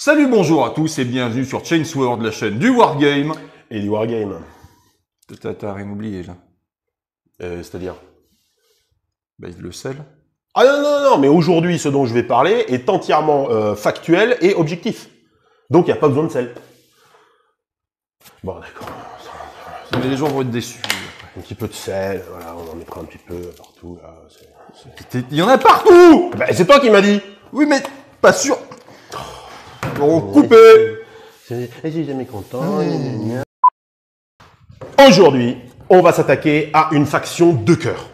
Salut, bonjour à tous et bienvenue sur Chainsword, la chaîne du Wargame. Et du Wargame. T'as rien oublié là. C'est-à-dire Bah, le sel. Ah non, mais aujourd'hui, ce dont je vais parler est entièrement factuel et objectif. Donc, il n'y a pas besoin de sel. Bon, d'accord. Mais les gens vont être déçus. Un petit peu de sel, voilà, on en mettra un petit peu partout. Là, Il y en a partout. Bah, c'est toi qui m'as dit. Oui, mais pas sûr. Bon, coupé. Je suis jamais content. Aujourd'hui, on va s'attaquer à une faction de cœur.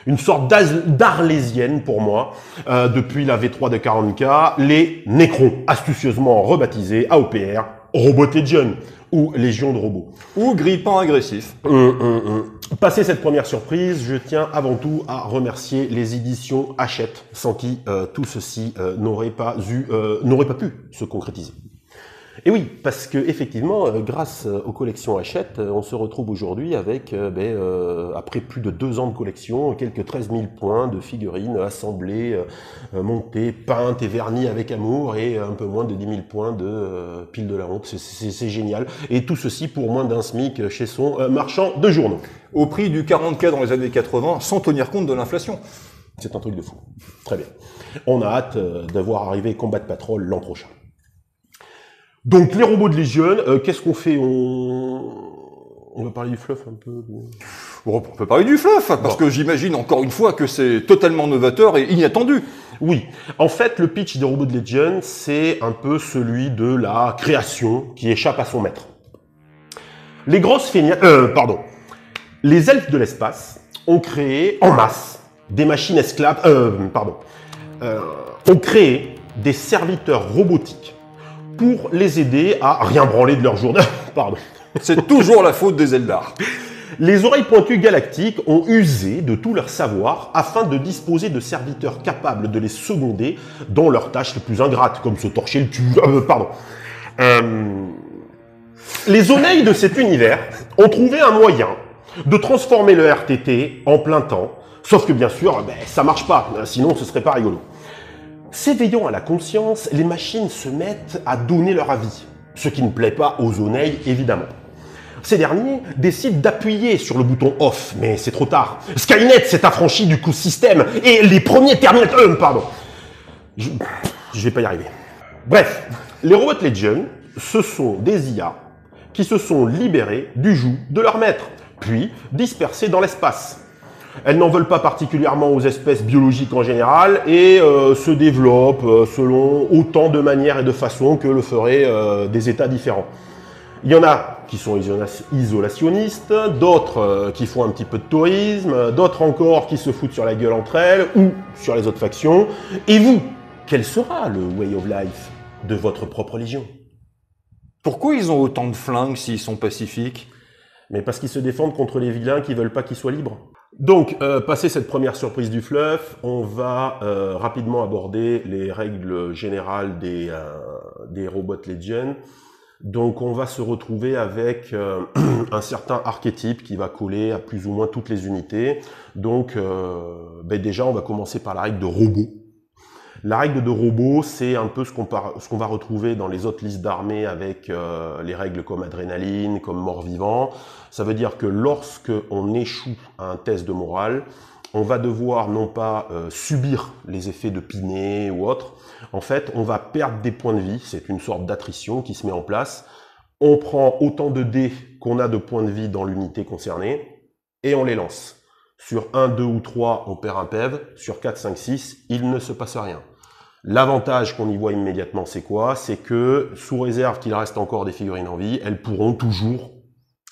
Une sorte d'arlésienne pour moi, depuis la V3 de 40K, les Necrons, astucieusement rebaptisés AOPR, Robot Legion, ou Légion de robots. Ou grippin agressif. Passé cette première surprise, je tiens avant tout à remercier les éditions Hachette, sans qui tout ceci n'aurait pas pu se concrétiser. Et oui, parce que effectivement, grâce aux collections Hachette, on se retrouve aujourd'hui avec, après plus de 2 ans de collection, quelques 13 000 points de figurines assemblées, montées, peintes et vernies avec amour, et un peu moins de 10 000 points de pile de la honte. C'est génial. Et tout ceci pour moins d'un SMIC chez son marchand de journaux. Au prix du 40K dans les années 80, sans tenir compte de l'inflation. C'est un truc de fou. Très bien. On a hâte d'avoir arrivé Combat Patrol l'an prochain. Donc, les robots de Légion, qu'est-ce qu'on fait? On va parler du fluff un peu. Bon, on peut parler du fluff, parce que j'imagine encore une fois que c'est totalement novateur et inattendu. Oui. En fait, le pitch des robots de Légion, c'est un peu celui de la création qui échappe à son maître. Les grosses les elfes de l'espace ont créé en masse des machines esclaves, ont créé des serviteurs robotiques pour les aider à rien branler de leur journée. Pardon. C'est toujours la faute des Eldar. Les oreilles pointues galactiques ont usé de tout leur savoir afin de disposer de serviteurs capables de les seconder dans leurs tâches les plus ingrates, comme se torcher le cul. Les oneilles de cet univers ont trouvé un moyen de transformer le RTT en plein temps, sauf que bien sûr, ça marche pas, sinon ce serait pas rigolo. S'éveillant à la conscience, les machines se mettent à donner leur avis, ce qui ne plaît pas aux oneilles, évidemment. Ces derniers décident d'appuyer sur le bouton off, mais c'est trop tard. Skynet s'est affranchi du co-système et les premiers terminateurs... Je vais pas y arriver. Bref, les Robot Legion, ce sont des IA qui se sont libérés du joug de leur maître, puis dispersés dans l'espace. Elles n'en veulent pas particulièrement aux espèces biologiques en général et se développent selon autant de manières et de façons que le feraient des états différents. Il y en a qui sont isolationnistes, d'autres qui font un petit peu de tourisme, d'autres encore qui se foutent sur la gueule entre elles ou sur les autres factions. Et vous, quel sera le way of life de votre propre légion? Pourquoi ils ont autant de flingues s'ils sont pacifiques? Mais parce qu'ils se défendent contre les vilains qui veulent pas qu'ils soient libres. Donc, passé cette première surprise du fluff, on va rapidement aborder les règles générales des Robot Legion. Donc, on va se retrouver avec un certain archétype qui va coller à plus ou moins toutes les unités. Donc, déjà, on va commencer par la règle de robot. La règle de robot, c'est un peu ce qu'on va retrouver dans les autres listes d'armées avec les règles comme adrénaline, comme mort-vivant. Ça veut dire que lorsque on échoue à un test de morale, on va devoir non pas subir les effets de piné ou autre. En fait, on va perdre des points de vie. C'est une sorte d'attrition qui se met en place. On prend autant de dés qu'on a de points de vie dans l'unité concernée et on les lance. Sur 1, 2 ou 3, on perd un PEV. Sur 4, 5, 6, il ne se passe rien. L'avantage qu'on y voit immédiatement, c'est quoi? C'est que, sous réserve qu'il reste encore des figurines en vie, elles pourront toujours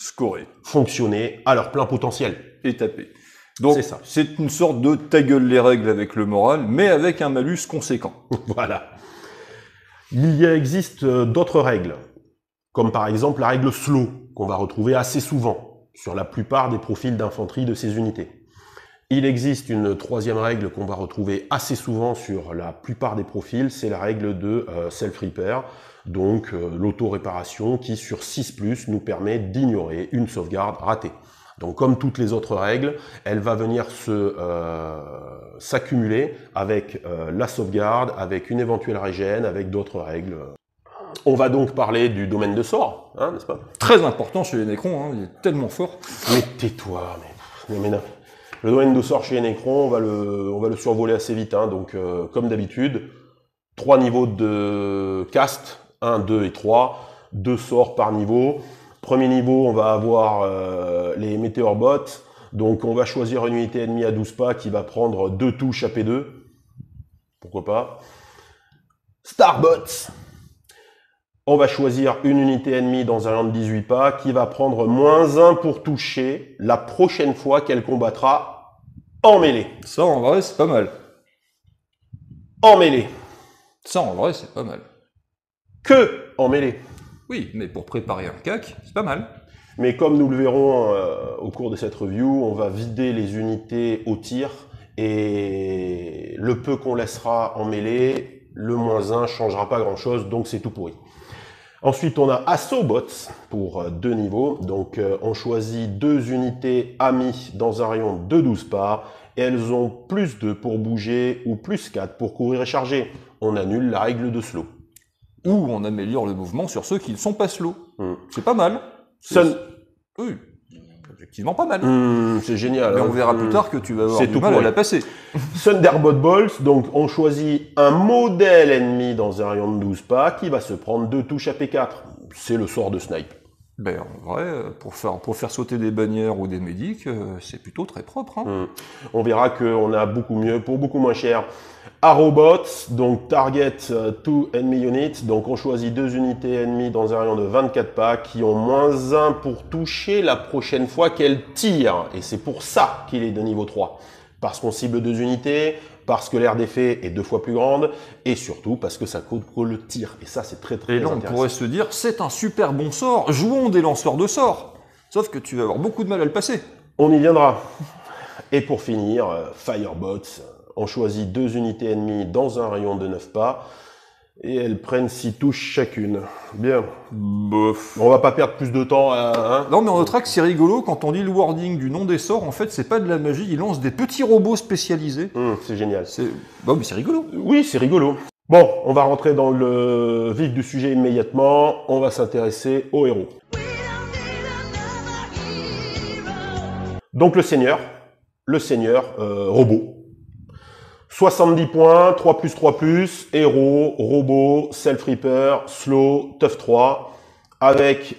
scorer, fonctionner à leur plein potentiel. Et taper. Donc, c'est une sorte de ta gueule les règles avec le moral, mais avec un malus conséquent. Voilà. Il existe d'autres règles, comme par exemple la règle slow, qu'on va retrouver assez souvent sur la plupart des profils d'infanterie de ces unités. Il existe une troisième règle qu'on va retrouver assez souvent sur la plupart des profils, c'est la règle de self-repair, donc l'auto-réparation qui sur 6+, nous permet d'ignorer une sauvegarde ratée. Donc comme toutes les autres règles, elle va venir s'accumuler avec la sauvegarde, avec une éventuelle régène, avec d'autres règles. On va donc parler du domaine de sort, hein, n'est-ce pas? Très important chez les Nécrons, hein, il est tellement fort. Mais tais-toi, mais non. Le domaine de sort chez les Nécrons, on va le survoler assez vite, hein, donc comme d'habitude, 3 niveaux de cast, 1, 2 et 3, 2 sorts par niveau. Premier niveau, on va avoir les Meteor Bots, donc on va choisir une unité ennemie à 12 pas qui va prendre 2 touches à P2, pourquoi pas. Starbots, on va choisir une unité ennemie dans un rayon de 18 pas qui va prendre -1 pour toucher la prochaine fois qu'elle combattra en mêlée. Ça, en vrai, c'est pas mal. En mêlée. Ça, en vrai, c'est pas mal. Que en mêlée. Oui, mais pour préparer un CAC, c'est pas mal. Mais comme nous le verrons au cours de cette review, on va vider les unités au tir et le peu qu'on laissera en mêlée, le -1 changera pas grand chose, donc c'est tout pourri. Ensuite, on a Assaut Bots pour 2 niveaux. Donc, on choisit 2 unités amies dans un rayon de 12 pas. Et elles ont +2 pour bouger ou +4 pour courir et charger. On annule la règle de slow. Ou on améliore le mouvement sur ceux qui ne sont pas slow. C'est pas mal. Oui, effectivement pas mal. C'est génial. Mais on verra plus tard que tu vas avoir du mal à la passer. Thunderbolt Balls, donc on choisit un modèle ennemi dans un rayon de 12 pas qui va se prendre 2 touches à P4. C'est le sort de snipe. Ben, en vrai, pour faire sauter des bannières ou des médics, c'est plutôt très propre. Hein. On verra qu'on a beaucoup mieux, pour beaucoup moins cher. Arrowbots, donc target 2 enemy units, donc on choisit 2 unités ennemies dans un rayon de 24 pas qui ont -1 pour toucher la prochaine fois qu'elles tirent. Et c'est pour ça qu'il est de niveau 3. Parce qu'on cible 2 unités, parce que l'aire d'effet est 2 fois plus grande, et surtout parce que ça coûte le tir. Et ça, c'est très intéressant. On pourrait se dire, c'est un super bon sort, jouons des lanceurs de sorts. Sauf que tu vas avoir beaucoup de mal à le passer. On y viendra. Et pour finir, Firebots, on choisit 2 unités ennemies dans un rayon de 9 pas, et elles prennent 6 touches chacune. Bien. Bof. On va pas perdre plus de temps à... Hein, non, mais on notera que c'est rigolo, quand on lit le wording du nom des sorts, en fait, c'est pas de la magie, ils lancent des petits robots spécialisés. C'est génial. Bon, mais c'est rigolo. Oui, c'est rigolo. Bon, on va rentrer dans le vif du sujet immédiatement. On va s'intéresser aux héros. Donc le seigneur robot. 70 points, 3+3+, héros, robot, self-reaper, slow, tough 3, avec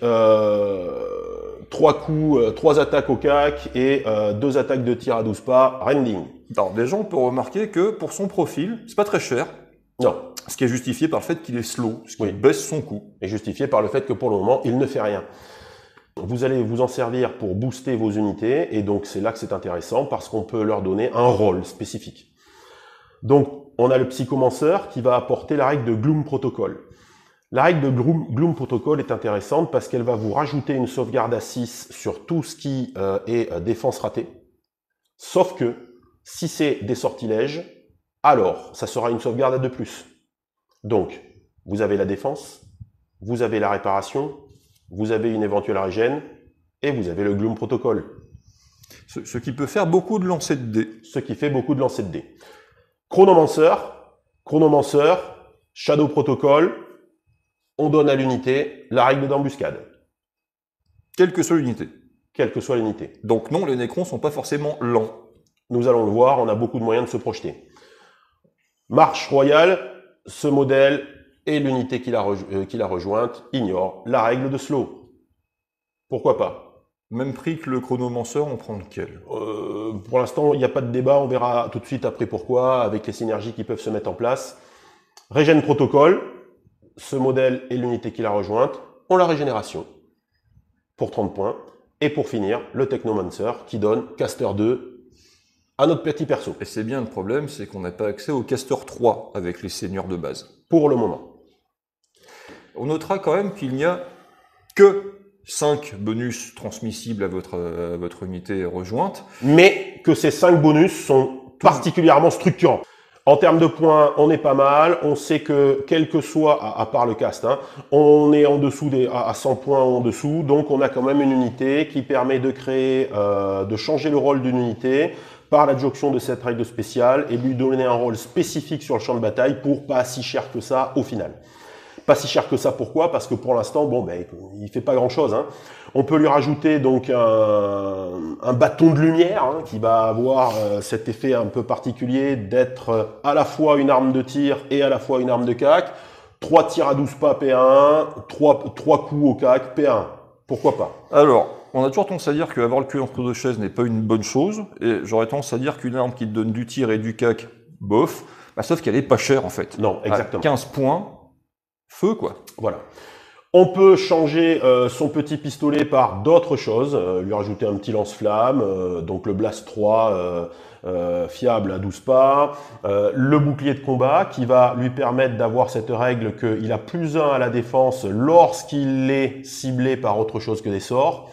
3 coups, 3 attaques au cac et 2 attaques de tir à 12 pas, rending. Alors déjà, on peut remarquer que pour son profil, c'est pas très cher. Non. Ce qui est justifié par le fait qu'il est slow, ce qui baisse son coût. Et justifié par le fait que pour le moment, il ne fait rien. Vous allez vous en servir pour booster vos unités, et donc c'est là que c'est intéressant, parce qu'on peut leur donner un rôle spécifique. Donc, on a le psychomanceur qui va apporter la règle de Gloom Protocol. La règle de Gloom Protocol est intéressante parce qu'elle va vous rajouter une sauvegarde à 6 sur tout ce qui est défense ratée. Sauf que, si c'est des sortilèges, alors ça sera une sauvegarde à 2+. Donc, vous avez la défense, vous avez la réparation, vous avez une éventuelle régène, et vous avez le Gloom Protocol. Ce qui peut faire beaucoup de lancers de dés. Ce qui fait beaucoup de lancers de dés. Chronomanceur, Shadow Protocol, on donne à l'unité la règle d'embuscade. Quelle que soit l'unité. Quelle que soit l'unité. Donc non, les Nécrons sont pas forcément lents. Nous allons le voir, on a beaucoup de moyens de se projeter. Marche royale, ce modèle et l'unité qui l'a rejointe ignorent la règle de slow. Pourquoi pas? Même prix que le chronomanceur, on prend lequel? Pour l'instant, il n'y a pas de débat, on verra tout de suite après pourquoi, avec les synergies qui peuvent se mettre en place. Régène Protocol, ce modèle et l'unité qui l'a rejointe ont la régénération pour 30 points. Et pour finir, le Technomancer qui donne Caster 2 à notre petit perso. Et c'est bien le problème, c'est qu'on n'a pas accès au Caster 3 avec les seigneurs de base. Pour le moment. On notera quand même qu'il n'y a que 5 bonus transmissibles à votre unité rejointe. Mais que ces 5 bonus sont particulièrement structurants. En termes de points, on est pas mal. On sait que, quel que soit, à part le cast, hein, on est en dessous à 100 points ou en dessous. Donc, on a quand même une unité qui permet de créer, de changer le rôle d'une unité par l'adjonction de cette règle spéciale et lui donner un rôle spécifique sur le champ de bataille pour pas si cher que ça au final. Pas si cher que ça, pourquoi? Parce que pour l'instant, bon, ben, il fait pas grand-chose. Hein. On peut lui rajouter donc un bâton de lumière hein, qui va avoir cet effet un peu particulier d'être à la fois une arme de tir et à la fois une arme de cac. 3 tirs à 12 pas P1, 3 coups au cac P1. Pourquoi pas? Alors, on a toujours tendance à dire qu'avoir le cul entre deux chaises n'est pas une bonne chose, et j'aurais tendance à dire qu'une arme qui te donne du tir et du cac, bof, bah, sauf qu'elle est pas chère en fait. Non, exactement. À 15 points, feu quoi. Voilà. On peut changer son petit pistolet par d'autres choses, lui rajouter un petit lance-flamme, donc le Blast 3 fiable à 12 pas, le bouclier de combat qui va lui permettre d'avoir cette règle qu'il a +1 à la défense lorsqu'il est ciblé par autre chose que des sorts.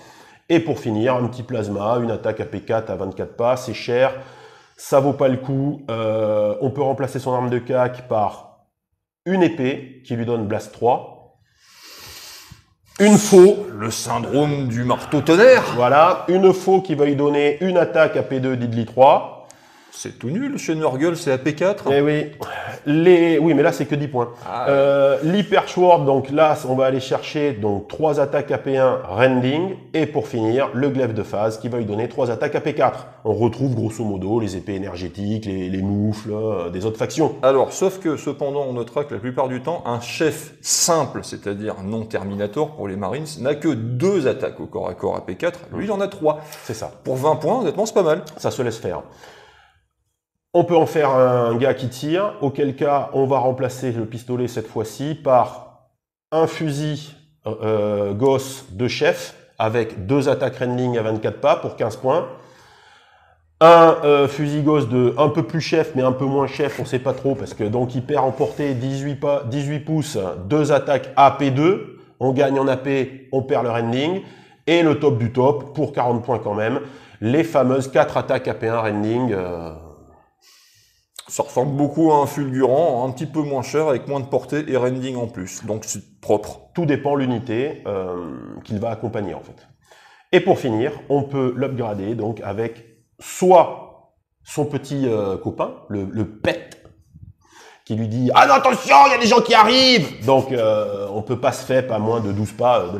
Et pour finir, un petit plasma, une attaque AP4 à 24 pas, c'est cher, ça vaut pas le coup. On peut remplacer son arme de cac par une épée qui lui donne Blast 3. Une faux. Le syndrome du marteau tonnerre. Voilà, une faux qui va lui donner une attaque à P2 d'Idli 3. C'est tout nul, chez Nurgle c'est AP4. Eh oui, oui, mais là c'est que 10 points. L'Hyper Sword, donc là on va aller chercher donc 3 attaques AP1 Rending et pour finir le glaive de phase qui va lui donner 3 attaques AP4. On retrouve grosso modo les épées énergétiques, les moufles des autres factions. Alors, sauf que cependant on notera que la plupart du temps un chef simple, c'est-à-dire non Terminator pour les Marines, n'a que 2 attaques au corps à corps AP4, lui il en a 3. C'est ça. Pour 20 points, honnêtement c'est pas mal. Ça se laisse faire. On peut en faire un gars qui tire, auquel cas on va remplacer le pistolet cette fois-ci par un fusil Gauss de chef avec 2 attaques Rending à 24 pas pour 15 points. Un fusil Gauss de un peu plus chef mais un peu moins chef, on sait pas trop parce que donc il perd en portée 18 pouces, 2 attaques AP2, on gagne en AP, on perd le Rending. Et le top du top, pour 40 points quand même, les fameuses 4 attaques AP1 Rending. Ça ressemble beaucoup à un fulgurant, un petit peu moins cher, avec moins de portée et rending en plus. Donc c'est propre. Tout dépend de l'unité qu'il va accompagner en fait. Et pour finir, on peut l'upgrader donc avec soit son petit copain, le pet, qui lui dit « Ah non, attention, il y a des gens qui arrivent !» Donc on peut pas se faire à moins de 12 pas de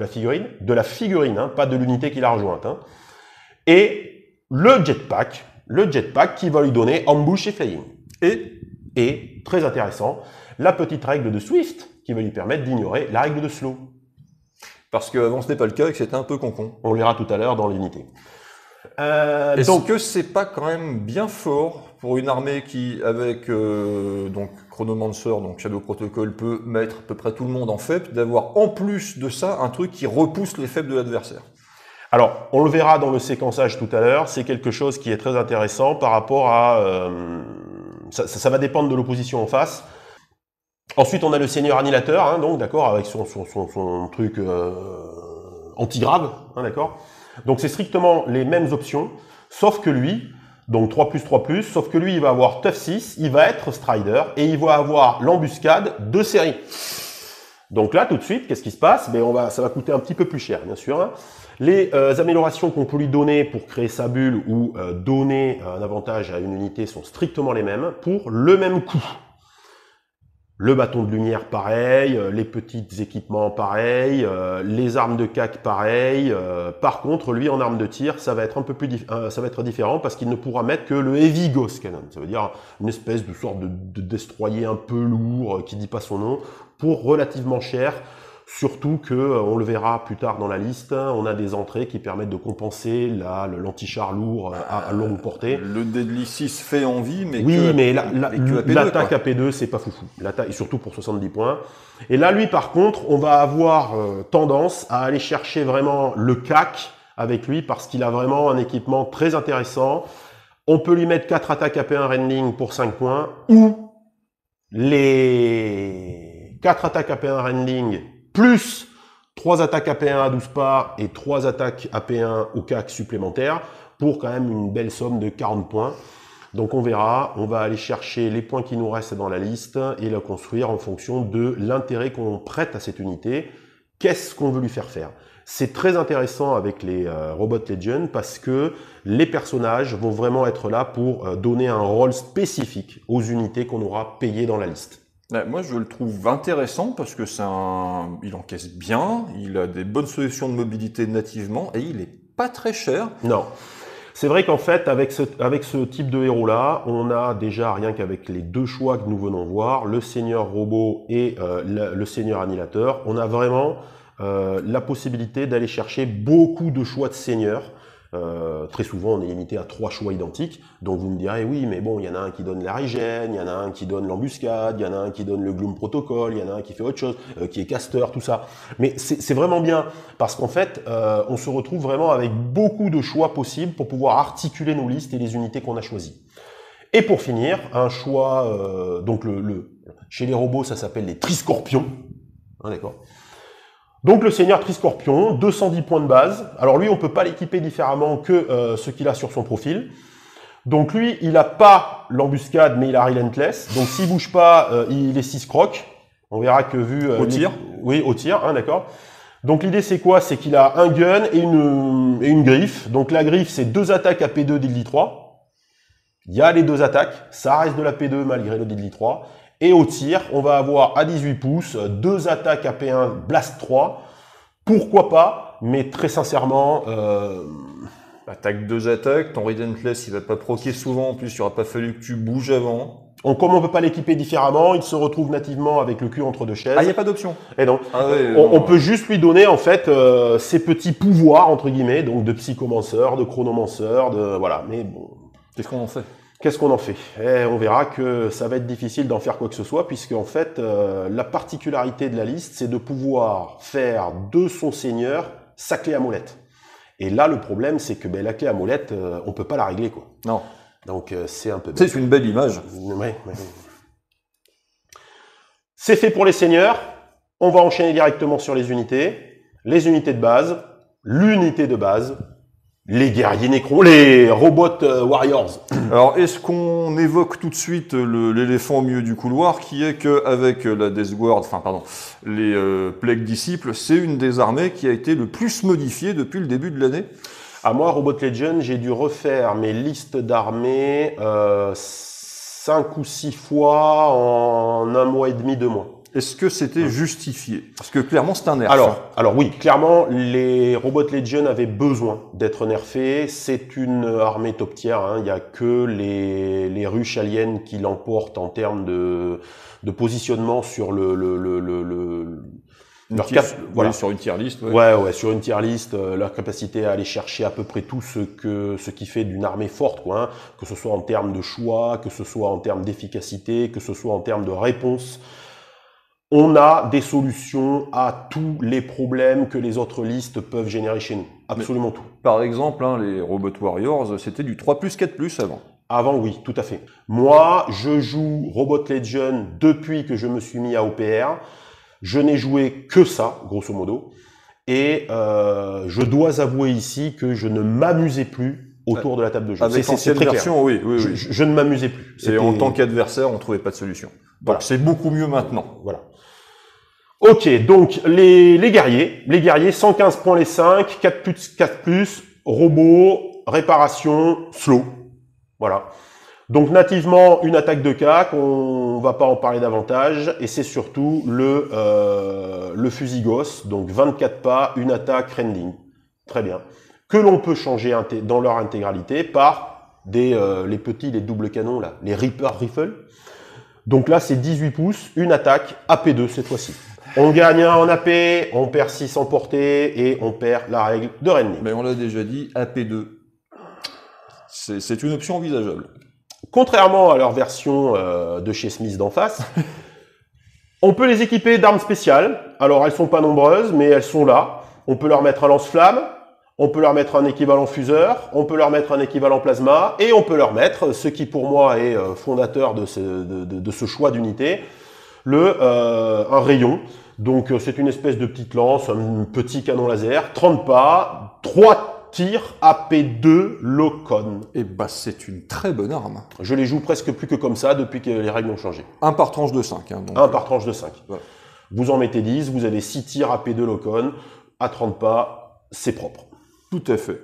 la figurine, hein, pas de l'unité qu'il a rejointe. Hein. Et le jetpack qui va lui donner ambush et flying. Et, très intéressant, la petite règle de Swift qui va lui permettre d'ignorer la règle de slow. Parce qu'avant ce n'est pas le cas et que c'était un peu concon. On le verra tout à l'heure dans l'unité. Est-ce que c'est pas quand même bien fort pour une armée qui, avec donc Chronomancer, donc Shadow Protocol, peut mettre à peu près tout le monde en faible, d'avoir en plus de ça un truc qui repousse les faibles de l'adversaire? Alors, on le verra dans le séquençage tout à l'heure, c'est quelque chose qui est très intéressant par rapport à... ça va dépendre de l'opposition en face. Ensuite, on a le Seigneur Annihilateur, hein, donc d'accord, avec son truc anti-grave, hein, d'accord. Donc c'est strictement les mêmes options, sauf que lui, donc 3+3+, sauf que lui, il va avoir Tough 6, il va être Strider, et il va avoir l'embuscade de série. Donc là, tout de suite, qu'est-ce qui se passe? Ça va coûter un petit peu plus cher, bien sûr. Hein. Les améliorations qu'on peut lui donner pour créer sa bulle ou donner un avantage à une unité sont strictement les mêmes pour le même coût. Le bâton de lumière, pareil, les petits équipements, pareil, les armes de cac, pareil. Par contre, lui, en arme de tir, ça va être un peu plus ça va être différent parce qu'il ne pourra mettre que le Heavy Ghost Cannon. Ça veut dire une espèce de sorte de destroyer un peu lourd, qui dit pas son nom, pour relativement cher. Surtout que, on le verra plus tard dans la liste, on a des entrées qui permettent de compenser l'anti-char lourd à longue portée. Le Deadly 6 fait envie, mais oui, mais l'attaque AP2, c'est pas foufou. Et surtout pour 70 points. Et là, lui, par contre, on va avoir tendance à aller chercher vraiment le CAC avec lui parce qu'il a vraiment un équipement très intéressant. On peut lui mettre 4 attaques AP1 Rending pour 5 points ou les 4 attaques AP1 Rending plus 3 attaques AP1 à 12 pas et 3 attaques AP1 au CAC supplémentaires pour quand même une belle somme de 40 points. Donc on verra, on va aller chercher les points qui nous restent dans la liste et la construire en fonction de l'intérêt qu'on prête à cette unité. Qu'est-ce qu'on veut lui faire faire? C'est très intéressant avec les Robot Legion parce que les personnages vont vraiment être là pour donner un rôle spécifique aux unités qu'on aura payées dans la liste. Moi, je le trouve intéressant parce que il encaisse bien, il a des bonnes solutions de mobilité nativement et il est pas très cher. Non. C'est vrai qu'en fait, avec ce type de héros-là, on a déjà, rien qu'avec les deux choix que nous venons voir, le seigneur robot et le seigneur annihilateur, on a vraiment la possibilité d'aller chercher beaucoup de choix de seigneurs. Très souvent, on est limité à 3 choix identiques. Donc vous me direz, oui, mais bon, il y en a un qui donne la régène, il y en a un qui donne l'embuscade, il y en a un qui donne le Gloom Protocol, il y en a un qui fait autre chose, qui est caster, tout ça. Mais c'est vraiment bien, parce qu'en fait, on se retrouve vraiment avec beaucoup de choix possibles pour pouvoir articuler nos listes et les unités qu'on a choisies. Et pour finir, un choix, donc chez les robots, ça s'appelle les Triscorpions. Hein, d'accord. Donc le seigneur Triscorpion, 210 points de base. Alors lui, on peut pas l'équiper différemment que ce qu'il a sur son profil. Donc lui, il a pas l'embuscade, mais il a Relentless. Donc s'il bouge pas, il est 6 crocs. On verra que vu... Au tir. Oui, au tir, hein, d'accord. Donc l'idée c'est quoi? C'est qu'il a un gun et une griffe. Donc la griffe, c'est 2 attaques à P2 d'Ildi 3. Il y a les 2 attaques. Ça reste de la P2 malgré le d'Ildi 3. Et au tir, on va avoir à 18 pouces, 2 attaques à P1, Blast 3. Pourquoi pas, mais très sincèrement... Attaque 2 attaques, ton Relentless il va pas proquer souvent, en plus il aura pas fallu que tu bouges avant. Comme on peut pas l'équiper différemment, il se retrouve nativement avec le cul entre 2 chaises. Ah, il n'y a pas d'option. Et non. Ah ouais, On peut juste lui donner en fait ses petits pouvoirs entre guillemets, donc de psychomanceur, de chronomanceur, de voilà. Mais bon, qu'est-ce qu'on en fait? Qu'est-ce qu'on en fait? On verra que ça va être difficile d'en faire quoi que ce soit, puisque en fait, la particularité de la liste, c'est de pouvoir faire de son seigneur sa clé à molette. Et là, le problème, c'est que la clé à molette, on peut pas la régler, quoi. Non. Donc c'est un peu... C'est une belle image. Ouais. C'est fait pour les seigneurs. On va enchaîner directement sur les unités. Les unités de base, l'unité de base, les guerriers nécrons, les robots warriors. Alors, est-ce qu'on évoque tout de suite l'éléphant au milieu du couloir, qui est qu'avec la Death Guard, les Plague Disciples, c'est une des armées qui a été le plus modifiée depuis le début de l'année? À moi, Robot Legion, j'ai dû refaire mes listes d'armées 5 ou 6 fois en 1 mois et demi, 2 mois. Est-ce que c'était justifié? Parce que clairement, c'est un nerf. Alors oui, clairement, les Robot Legion avaient besoin d'être nerfés. C'est une armée top tier. Il n'y a que les ruches aliens qui l'emportent en termes de positionnement sur voilà, sur une tier list. Ouais, sur une tier list, leur capacité à aller chercher à peu près tout ce qui fait d'une armée forte, quoi, hein, que ce soit en termes de choix, que ce soit en termes d'efficacité, que ce soit en termes de réponse. On a des solutions à tous les problèmes que les autres listes peuvent générer chez nous. Absolument tout. Par exemple, les Robot Warriors, c'était du 3+, 4+, avant. Avant, oui, tout à fait. Moi, je joue Robot Legion depuis que je me suis mis à OPR. Je n'ai joué que ça, grosso modo. Et je dois avouer ici que je ne m'amusais plus autour de la table de jeu. Avec l'ancienne version, oui. Je ne m'amusais plus. Et en tant qu'adversaire, on trouvait pas de solution. Voilà. C'est beaucoup mieux maintenant. Voilà. Ok, donc les guerriers, 115 points les 5, 4+, robot, réparation, slow. Voilà. Donc nativement, une attaque de cac, on va pas en parler davantage, et c'est surtout le fusil gosse, donc 24 pas, une attaque rending. Très bien. Que l'on peut changer dans leur intégralité par les doubles canons, là, les Reaper Rifle. Donc là, c'est 18 pouces, une attaque, AP2 cette fois-ci. On gagne 1 en AP, on perd 6 en portée, et on perd la règle de rending. Mais on l'a déjà dit, AP2. C'est une option envisageable. Contrairement à leur version de chez Smith d'en face, on peut les équiper d'armes spéciales. Alors, elles sont pas nombreuses, mais elles sont là. On peut leur mettre un lance-flamme, on peut leur mettre un équivalent fuseur, on peut leur mettre un équivalent plasma, et on peut leur mettre, ce qui pour moi est fondateur de ce choix d'unité, un rayon. Donc, c'est une espèce de petite lance, un petit canon laser, 30 pas, 3 tirs AP2 Locon. Et c'est une très bonne arme. Je les joue presque plus que comme ça depuis que les règles ont changé. Un par tranche de 5. Un par tranche de 5. Ouais. Vous en mettez 10, vous avez 6 tirs AP2 Locon, à 30 pas, c'est propre. Tout à fait.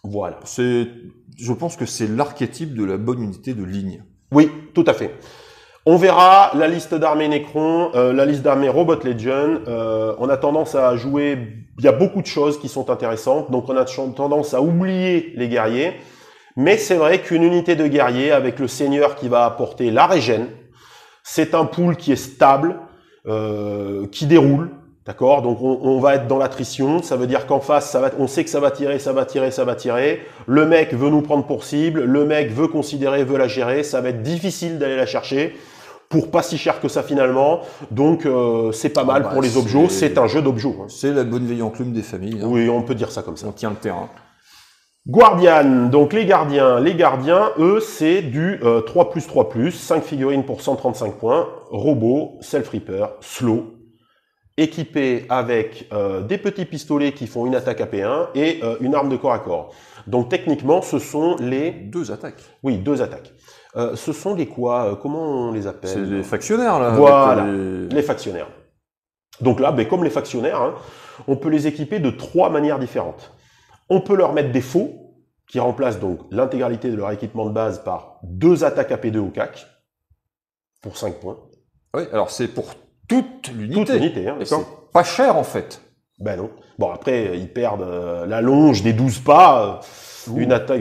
Voilà. Je pense que c'est l'archétype de la bonne unité de ligne. Oui, tout à fait. On verra la liste d'armées Necron, la liste d'armées Robot Legion. On a tendance à jouer, il y a beaucoup de choses qui sont intéressantes, donc on a tendance à oublier les guerriers. Mais c'est vrai qu'une unité de guerriers avec le seigneur qui va apporter la régène, c'est un pool qui est stable, qui déroule. D'accord, donc on va être dans l'attrition, ça veut dire qu'en face, on sait que ça va tirer, ça va tirer, ça va tirer. Le mec veut nous prendre pour cible, le mec veut considérer, veut la gérer, ça va être difficile d'aller la chercher pour pas si cher que ça finalement. Donc c'est pas mal pour les objets, c'est un jeu d'objets. Hein. C'est la bonne vieille enclume des familles. Hein. Oui, on peut dire ça comme ça. On tient le terrain. Guardian, donc les gardiens, eux, c'est du 3+3+, 5 figurines pour 135 points, robot, self-reaper, slow, équipé avec des petits pistolets qui font une attaque AP1 et une arme de corps à corps. Donc techniquement, ce sont les... 2 attaques. Oui, 2 attaques. Ce sont les quoi comment on les appelle? C'est les factionnaires, là. Voilà, les factionnaires. Donc là, ben, comme les factionnaires, hein, on peut les équiper de 3 manières différentes. On peut leur mettre des faux, qui remplacent donc l'intégralité de leur équipement de base par 2 attaques AP2 au CAC, pour 5 points. Oui, alors c'est pour toute l'unité. Toute l'unité, hein, c'est pas cher, en fait. Ben non. Bon, après, ils perdent la longe des 12 pas, une attaque...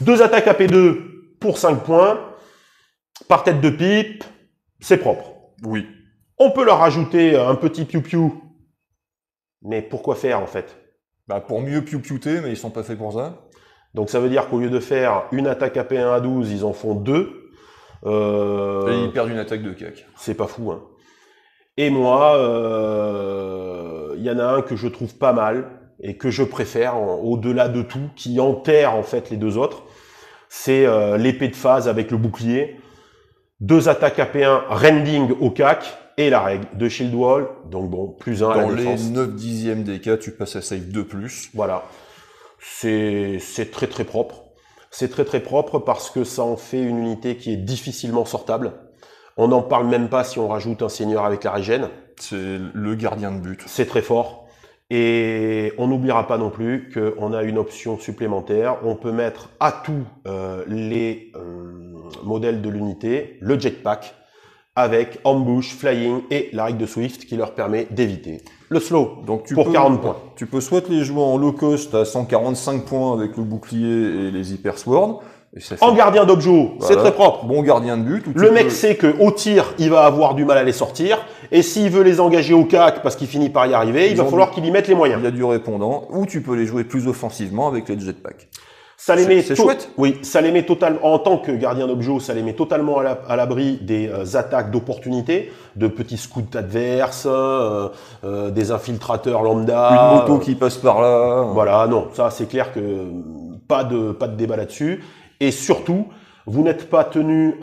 2 attaques AP2 pour 5 points, par tête de pipe, c'est propre. Oui. On peut leur ajouter un petit piou-piou, mais pourquoi faire, en fait? Bah, pour mieux piou-piouter, mais ils sont pas faits pour ça. Donc ça veut dire qu'au lieu de faire une attaque AP1 à 12, ils en font 2. Et ils perdent une attaque de CAC. C'est pas fou, hein. Et moi, il y en a un que je trouve pas mal et que je préfère au-delà de tout, qui enterre en fait les 2 autres. C'est l'épée de phase avec le bouclier. 2 attaques AP1 rending au CAC et la règle de Shield Wall. Donc bon, +1 à la défense. Dans les 9/10 des cas, tu passes à save 2+. Voilà. C'est très très propre. C'est très très propre parce que ça en fait une unité qui est difficilement sortable. On n'en parle même pas si on rajoute un seigneur avec la régène. C'est le gardien de but. C'est très fort. Et on n'oubliera pas non plus qu'on a une option supplémentaire. On peut mettre à tous les modèles de l'unité le jetpack avec ambush, flying et la règle de Swift qui leur permet d'éviter le slow. Donc pour 40 points. Tu peux soit les jouer en low cost à 145 points avec le bouclier et les hyper swords. En gardien d'objet, voilà. C'est très propre. Bon gardien de but. Le mec sait qu'au tir, il va avoir du mal à les sortir. Et s'il veut les engager au CAC parce qu'il finit par y arriver, il va falloir qu'il y mette les moyens. Il y a du répondant. Ou tu peux les jouer plus offensivement avec les jetpacks. Ça les met c'est chouette. Oui, ça les met totalement, en tant que gardien d'objet, ça les met totalement à l'abri des attaques d'opportunité, de petits scouts adverses, des infiltrateurs lambda. Une moto qui passe par là. Voilà, non, ça c'est clair que pas de débat là-dessus. Et surtout, vous n'êtes pas tenu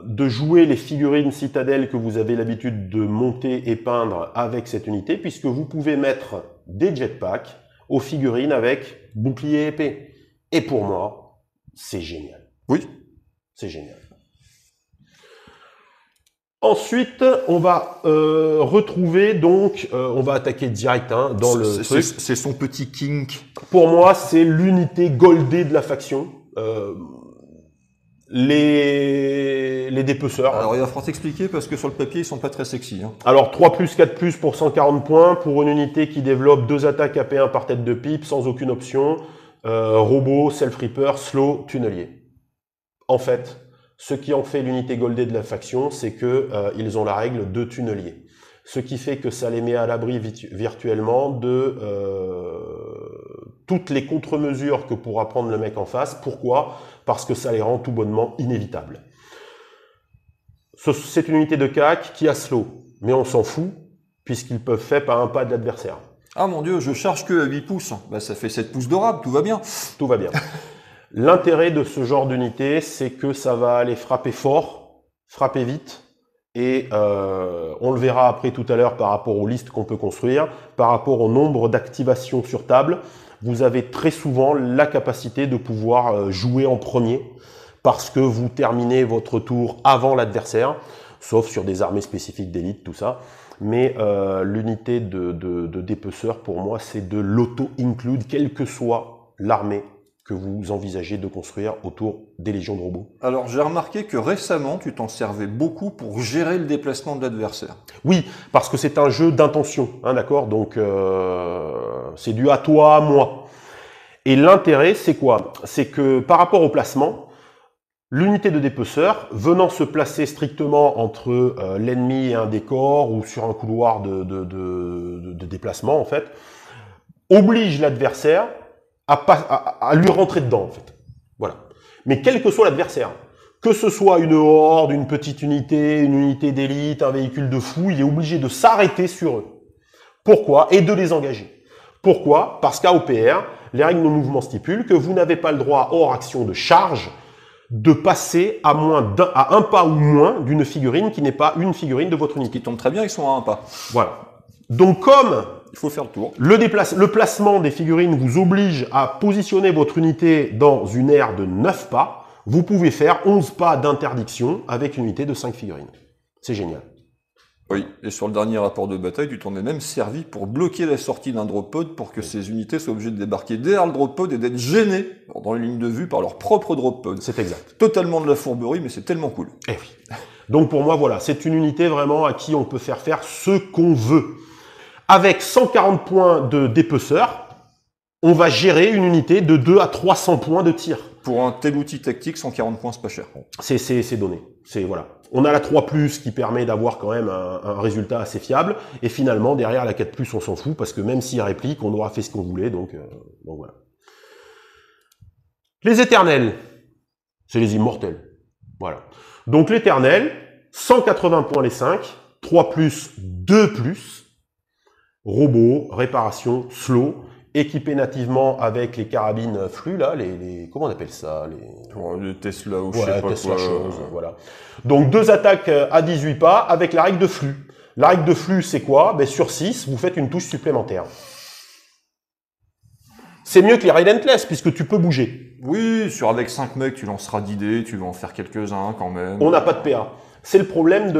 de jouer les figurines citadelles que vous avez l'habitude de monter et peindre avec cette unité, puisque vous pouvez mettre des jetpacks aux figurines avec bouclier épée. Et pour moi, c'est génial. Oui. C'est génial. Ensuite, on va retrouver, donc, on va attaquer direct hein, dans le truc. C'est son petit kink. Pour moi, c'est l'unité goldée de la faction. Les dépeceurs. Alors, il va falloir t'expliquer parce que sur le papier, ils sont pas très sexy. Hein. Alors, 3+, 4+, pour 140 points, pour une unité qui développe 2 attaques AP1 par tête de pipe, sans aucune option, robot, self-reaper, slow, tunnelier. En fait, ce qui en fait l'unité goldée de la faction, c'est que ils ont la règle de tunnelier. Ce qui fait que ça les met à l'abri virtuellement de toutes les contre-mesures que pourra prendre le mec en face. Pourquoi? Parce que ça les rend tout bonnement inévitables. C'est une unité de CAC qui a slow, mais on s'en fout, puisqu'ils peuvent faire par un pas de l'adversaire. Ah mon Dieu, je charge que à 8 pouces. Bah, ça fait 7 pouces de rab, tout va bien. Tout va bien. L'intérêt de ce genre d'unité, c'est que ça va aller frapper fort, frapper vite, et on le verra après tout à l'heure par rapport aux listes qu'on peut construire, par rapport au nombre d'activations sur table. Vous avez très souvent la capacité de pouvoir jouer en premier, parce que vous terminez votre tour avant l'adversaire, sauf sur des armées spécifiques d'élite, tout ça. Mais l'unité de dépeceur, pour moi, c'est de l'auto-include, quelle que soit l'armée que vous envisagez de construire autour des légions de robots? Alors, j'ai remarqué que récemment, tu t'en servais beaucoup pour gérer le déplacement de l'adversaire. Oui, parce que c'est un jeu d'intention, hein, d'accord? Donc, c'est du à toi, à moi. Et l'intérêt, c'est quoi? C'est que par rapport au placement, l'unité de dépeceur, venant se placer strictement entre l'ennemi et un décor ou sur un couloir de déplacement, en fait, oblige l'adversaire à lui rentrer dedans, en fait. Voilà. Mais quel que soit l'adversaire, que ce soit une horde, une petite unité, une unité d'élite, un véhicule de fou, il est obligé de s'arrêter sur eux. Pourquoi? Et de les engager. Pourquoi? Parce qu'à OPR, les règles de mouvement stipulent que vous n'avez pas le droit, hors action de charge, de passer à un pas ou moins d'une figurine qui n'est pas une figurine de votre unité. Qui tombe très bien, ils sont à un pas. Voilà. Donc comme il faut faire le tour. Le placement des figurines vous oblige à positionner votre unité dans une aire de 9 pas, vous pouvez faire 11 pas d'interdiction avec une unité de 5 figurines. C'est génial. Oui, et sur le dernier rapport de bataille, tu t'en es même servi pour bloquer la sortie d'un drop pod pour que ces unités soient obligées de débarquer derrière le drop pod et d'être gênées dans les lignes de vue par leur propre drop pod. C'est exact. Totalement de la fourberie, mais c'est tellement cool. Eh oui. Donc pour moi, voilà, c'est une unité vraiment à qui on peut faire ce qu'on veut. Avec 140 points de dépeceur, on va gérer une unité de 2 à 300 points de tir. Pour un tel outil tactique, 140 points, c'est pas cher. C'est donné. Voilà. On a la 3+, qui permet d'avoir quand même un résultat assez fiable. Et finalement, derrière la 4+, on s'en fout, parce que même s'il réplique, on aura fait ce qu'on voulait. Donc voilà. Les éternels, c'est les immortels. Voilà. Donc l'éternel, 180 points les 5, 3+, 2+, robot, réparation, slow, équipé nativement avec les carabines flux, là, comment on appelle ça? Les Tesla ou voilà, je sais pas Tesla quoi. chose, voilà. Donc 2 attaques à 18 pas avec la règle de flux. La règle de flux, c'est quoi? Ben, sur 6, vous faites une touche supplémentaire. C'est mieux que les Relentless, puisque tu peux bouger. Oui, avec 5 mecs, tu lanceras 10 dés, tu vas en faire quelques-uns quand même. On n'a pas de PA. C'est le problème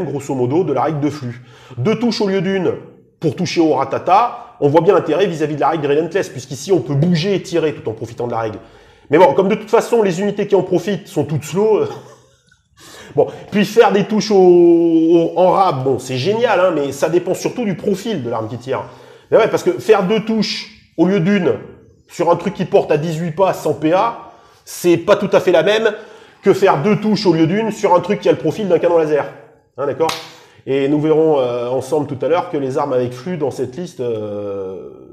grosso modo, de la règle de flux. 2 touches au lieu d'une pour toucher au ratata. On voit bien l'intérêt vis-à-vis de la règle de Relentless, puisqu'ici on peut bouger et tirer tout en profitant de la règle. Mais bon, comme de toute façon les unités qui en profitent sont toutes slow, bon, puis faire des touches en rab, bon, c'est génial, hein, mais ça dépend surtout du profil de l'arme qui tire. Mais ouais, parce que faire 2 touches au lieu d'une sur un truc qui porte à 18 pas sans PA, c'est pas tout à fait la même que faire 2 touches au lieu d'une sur un truc qui a le profil d'un canon laser. Hein, d'accord? Et nous verrons ensemble tout à l'heure que les armes avec flux dans cette liste,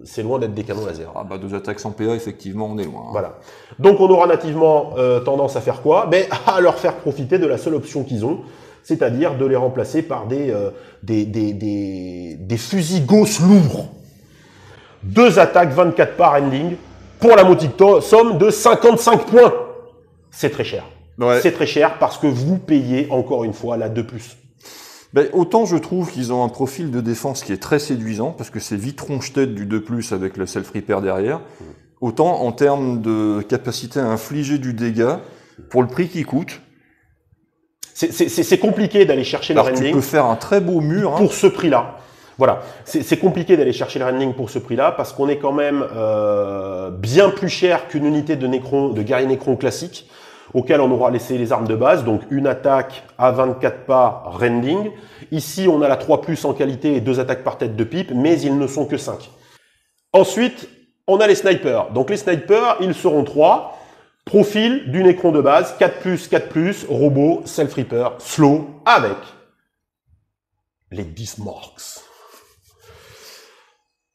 c'est loin d'être des canons laser. Ah bah 2 attaques sans PA, effectivement, on est loin. Hein. Voilà. Donc on aura nativement tendance à faire quoi? Ben, à leur faire profiter de la seule option qu'ils ont, c'est-à-dire de les remplacer par des fusils Gauss lourds. 2 attaques, 24 par ending, pour la modique somme de 55 points. C'est très cher. Ouais. C'est très cher parce que vous payez encore une fois la 2+. Ben, autant je trouve qu'ils ont un profil de défense qui est très séduisant, parce que c'est vite ronche-tête du 2+, avec le self-repair derrière, autant en termes de capacité à infliger du dégât, pour le prix qu'il coûte. C'est compliqué d'aller chercher le rending. Tu peux faire un très beau mur. Pour ce prix-là. Voilà. C'est compliqué d'aller chercher le rending pour ce prix-là, parce qu'on est quand même bien plus cher qu'une unité de guerrier Necron classique, auquel on aura laissé les armes de base, donc une attaque à 24 pas rending. Ici, on a la 3+ en qualité et 2 attaques par tête de pipe, mais ils ne sont que 5. Ensuite, on a les snipers. Donc les snipers, ils seront 3. Profil du Necron de base, 4+, 4+, robot, self-reaper, slow, avec les Dismarks.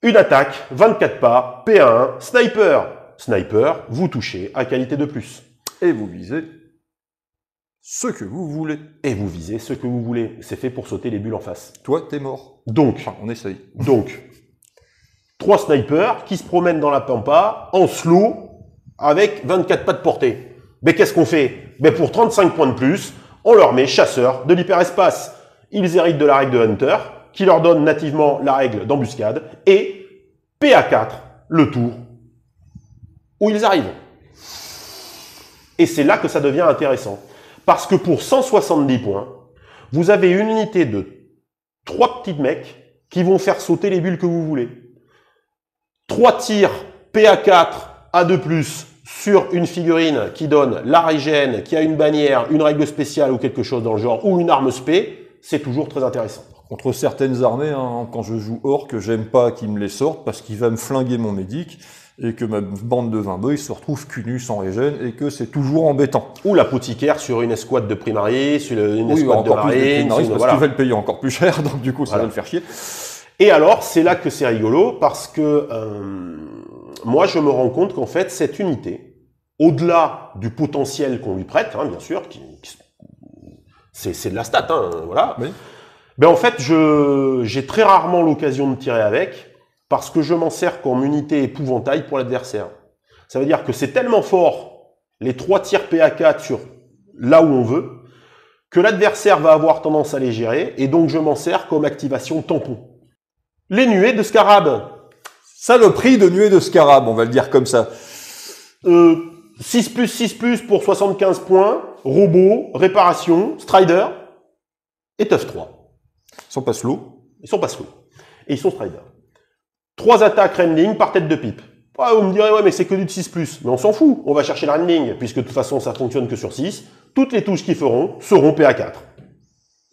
Une attaque, 24 pas, P1, sniper. Sniper, vous touchez à qualité de plus. Et vous visez ce que vous voulez. Et vous visez ce que vous voulez. C'est fait pour sauter les bulles en face. Toi, t'es mort. Donc, enfin, on essaye. Donc, 3 snipers qui se promènent dans la pampa, en slow, avec 24 pas de portée. Mais qu'est-ce qu'on fait? Mais pour 35 points de plus, on leur met chasseur de l'hyperespace. Ils héritent de la règle de Hunter, qui leur donne nativement la règle d'embuscade, et PA4, le tour où ils arrivent. Et c'est là que ça devient intéressant. Parce que pour 170 points, vous avez une unité de 3 petits mecs qui vont faire sauter les bulles que vous voulez. 3 tirs PA4 à 2+, sur une figurine qui donne la régène, qui a une bannière, une règle spéciale ou quelque chose dans le genre, ou une arme spé, c'est toujours très intéressant. Contre certaines armées, hein, quand je joue orc, j'aime pas qu'il me les sorte parce qu'il va me flinguer mon médic et que ma bande de 20 boys se retrouve cul nu sans régène et que c'est toujours embêtant. Ou l'apothicaire sur une escouade de primaries, sur une Oui, escouade de encore plus de marines, primaries, parce voilà. qu'il va le payer encore plus cher, donc du coup ça Voilà. va le faire chier. Et alors, c'est là que c'est rigolo, parce que moi, je me rends compte qu'en fait, cette unité, au-delà du potentiel qu'on lui prête, hein, bien sûr, c'est de la stat, hein, voilà. Oui. Ben en fait, j'ai très rarement l'occasion de tirer avec, parce que je m'en sers comme unité épouvantail pour l'adversaire. Ça veut dire que c'est tellement fort, les 3 tirs PA4 sur là où on veut, que l'adversaire va avoir tendance à les gérer, et donc je m'en sers comme activation tampon. Les nuées de scarab. Saloperie de nuée de scarab, on va le dire comme ça. 6+6+, pour 75 points, robot, réparation, strider, et tough 3. Ils sont pas slow. Ils sont pas slow. Et ils sont strider. 3 attaques rending par tête de pipe. Ah, vous me direz, ouais, mais c'est que du 6+. Mais on s'en fout. On va chercher le rending, puisque de toute façon, ça fonctionne que sur 6. Toutes les touches qu'ils feront seront PA4.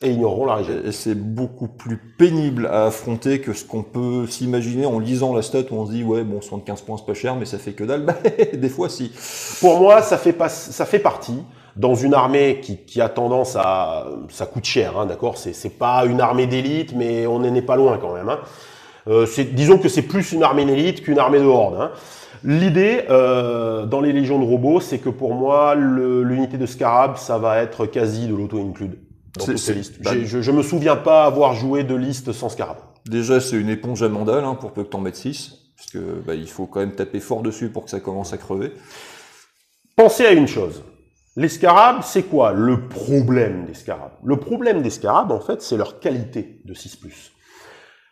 Et ignoreront la régène. Et c'est beaucoup plus pénible à affronter que ce qu'on peut s'imaginer en lisant la stat où on se dit, ouais, bon, 75 points, c'est pas cher, mais ça fait que dalle. Bah, des fois, si. Pour moi, ça fait partie dans une armée qui a tendance à... Ça coûte cher, hein, d'accord? C'est pas une armée d'élite, mais on n'est pas loin quand même. Hein. Disons que c'est plus une armée d'élite qu'une armée de horde. Hein. L'idée, dans les légions de robots, c'est que pour moi, l'unité de Scarab, ça va être quasi de l'auto-include. Dans toutes ces listes. Je me souviens pas avoir joué de liste sans Scarab. Déjà, c'est une éponge à mandale, hein, pour peu que t'en mettes 6. Parce que, bah, il faut quand même taper fort dessus pour que ça commence à crever. Pensez à une chose. Les scarabs, c'est quoi le problème des scarabs? Le problème des scarabs, en fait, c'est leur qualité de 6+.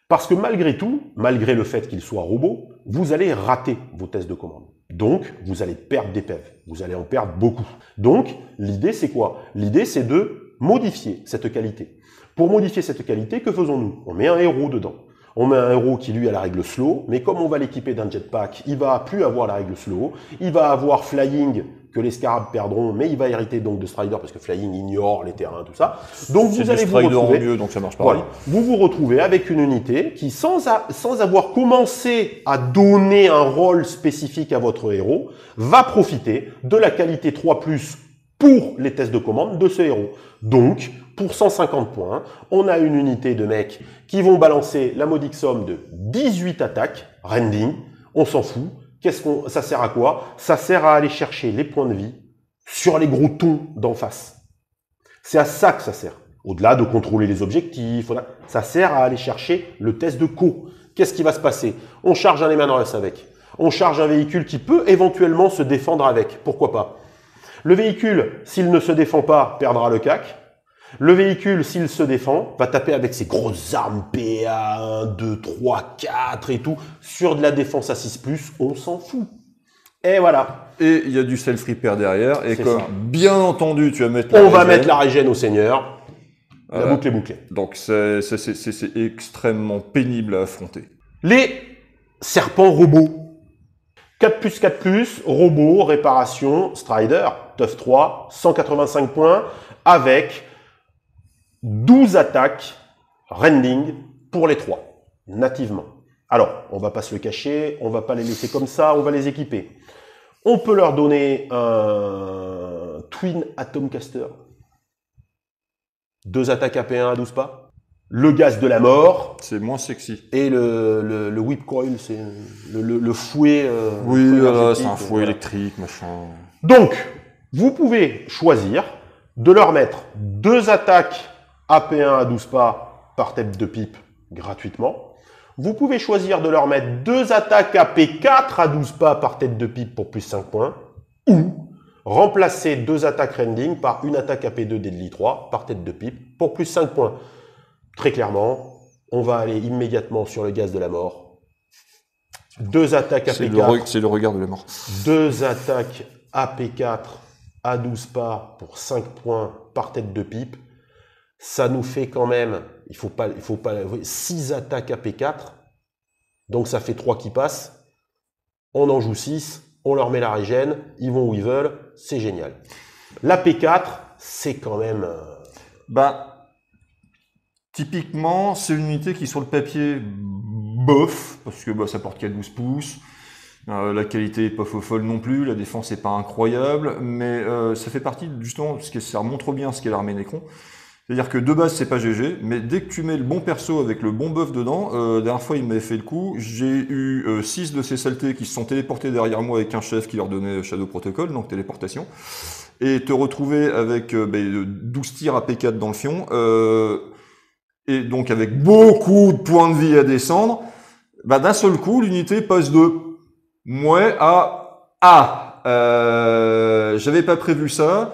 Parce que malgré tout, malgré le fait qu'ils soient robots, vous allez rater vos tests de commande. Donc, vous allez perdre des PEV. Vous allez en perdre beaucoup. Donc, l'idée, c'est quoi? L'idée, c'est de modifier cette qualité. Pour modifier cette qualité, que faisons-nous? On met un héros dedans. On met un héros qui, lui, a la règle slow, mais comme on va l'équiper d'un jetpack, il va plus avoir la règle slow, il va avoir flying, que les scarabs perdront, mais il va hériter donc de strider, parce que flying ignore les terrains, tout ça. Donc vous allez vous retrouver, mieux, donc ça marche pareil. Voilà, vous vous retrouvez avec une unité qui, sans avoir commencé à donner un rôle spécifique à votre héros, va profiter de la qualité 3+, pour les tests de commande de ce héros. Donc, pour 150 points, on a une unité de mecs qui vont balancer la modique somme de 18 attaques, rending, on s'en fout. Ça sert à quoi? Ça sert à aller chercher les points de vie sur les gros tons d'en face. C'est à ça que ça sert. Au-delà de contrôler les objectifs, ça sert à aller chercher le test de co. Qu'est-ce qui va se passer? On charge un Emanruss avec. On charge un véhicule qui peut éventuellement se défendre avec. Pourquoi pas? Le véhicule, s'il ne se défend pas, perdra le CAC. Le véhicule, s'il se défend, va taper avec ses grosses armes PA 1, 2, 3, 4 et tout. Sur de la défense à 6+, on s'en fout. Et voilà. Et il y a du self-repair derrière. Et comme, ça. bien entendu, tu vas mettre on va mettre la régène au seigneur. La boucle est bouclée. Donc c'est extrêmement pénible à affronter. Les serpents robots. 4+4+, robot, réparation, strider, tough 3, 185 points, avec 12 attaques, rending, pour les 3, nativement. Alors, on va pas se le cacher, on va pas les laisser comme ça, on va les équiper. On peut leur donner un Twin Atomcaster, 2 attaques AP1 à 12 pas. Le gaz de la mort. C'est moins sexy. Et le whip coil, c'est le fouet. Oui, c'est un fouet électrique, machin. Donc, vous pouvez choisir de leur mettre 2 attaques AP1 à 12 pas par tête de pipe gratuitement. Vous pouvez choisir de leur mettre 2 attaques AP4 à 12 pas par tête de pipe pour plus 5 points. Ou remplacer 2 attaques rending par une attaque AP2 Deadly 3 par tête de pipe pour plus 5 points. Très clairement, on va aller immédiatement sur le gaz de la mort. 2 attaques AP4. C'est le regard de la mort. 2 attaques AP4 à 12 pas pour 5 points par tête de pipe. Ça nous fait quand même, il faut pas 6 attaques AP4. Donc ça fait 3 qui passent. On en joue 6. on leur met la régène, ils vont où ils veulent, c'est génial. La P4, c'est quand même... Typiquement, c'est une unité qui, sur le papier, bof, parce que ça porte qu'à 12 pouces. La qualité n'est pas folle non plus, la défense n'est pas incroyable, mais ça fait partie, justement, ça montre bien ce qu'est l'armée Necron. C'est-à-dire que de base, c'est pas GG, mais dès que tu mets le bon perso avec le bon buff dedans, la dernière fois, il m'avait fait le coup, j'ai eu 6 de ces saletés qui se sont téléportés derrière moi avec un chef qui leur donnait Shadow Protocol, donc téléportation, et te retrouver avec 12 tirs à P4 dans le fion, et donc avec beaucoup de points de vie à descendre, d'un seul coup, l'unité passe de mouais à j'avais pas prévu ça,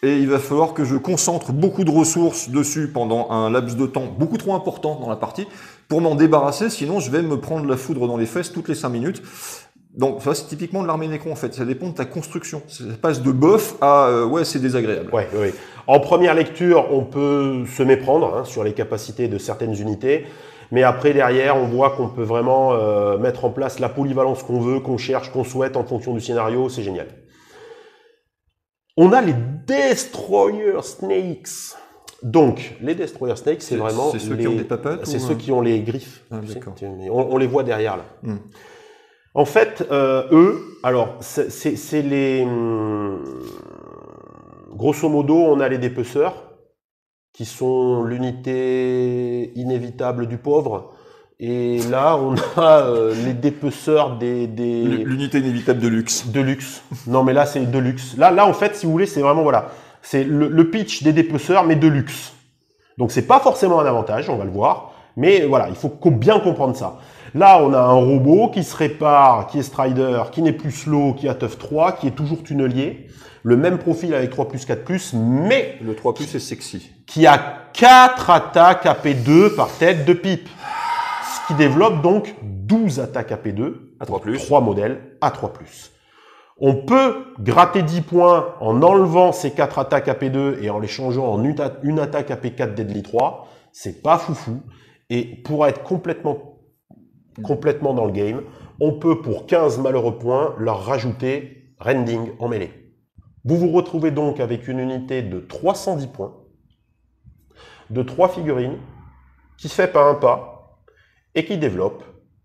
et il va falloir que je concentre beaucoup de ressources dessus pendant un laps de temps beaucoup trop important dans la partie pour m'en débarrasser, sinon je vais me prendre la foudre dans les fesses toutes les 5 minutes. Donc ça, c'est typiquement de l'armée Necron en fait, ça dépend de ta construction. Ça passe de bof à ouais, c'est désagréable. Ouais. En première lecture, on peut se méprendre sur les capacités de certaines unités, mais après derrière, on voit qu'on peut vraiment mettre en place la polyvalence qu'on veut, qu'on cherche, qu'on souhaite en fonction du scénario, c'est génial. On a les Destroyer Snakes. Donc, les Destroyer Snakes, c'est vraiment... C'est ceux qui ont des papates? C'est ceux qui ont les griffes. Ah, d'accord. On les voit derrière, là. En fait, eux, alors, c'est les... Grosso modo, on a les dépeceurs, qui sont l'unité inévitable du pauvre. Et là, on a les dépeceurs des... L'unité inévitable de luxe. De luxe. Non, mais là, c'est de luxe. Là, en fait, si vous voulez, c'est vraiment, voilà, c'est le pitch des dépeceurs, mais de luxe. Donc, c'est pas forcément un avantage, on va le voir. Mais voilà, il faut bien comprendre ça. Là, on a un robot qui se répare, qui est Strider, qui n'est plus slow, qui a Tough 3, qui est toujours tunnelier. Le même profil avec 3+, 4+, mais... Le 3+, est sexy. Qui a 4 attaques AP2 par tête de pipe. Ce qui développe donc 12 attaques AP2. À 3+. 3 modèles à 3+. On peut gratter 10 points en enlevant ces 4 attaques AP2 et en les changeant en une attaque AP4 Deadly 3. C'est pas foufou. Et pour être complètement dans le game, on peut pour 15 malheureux points leur rajouter Rending en mêlée. Vous vous retrouvez donc avec une unité de 310 points, de 3 figurines, qui se fait pas un pas, et qui développe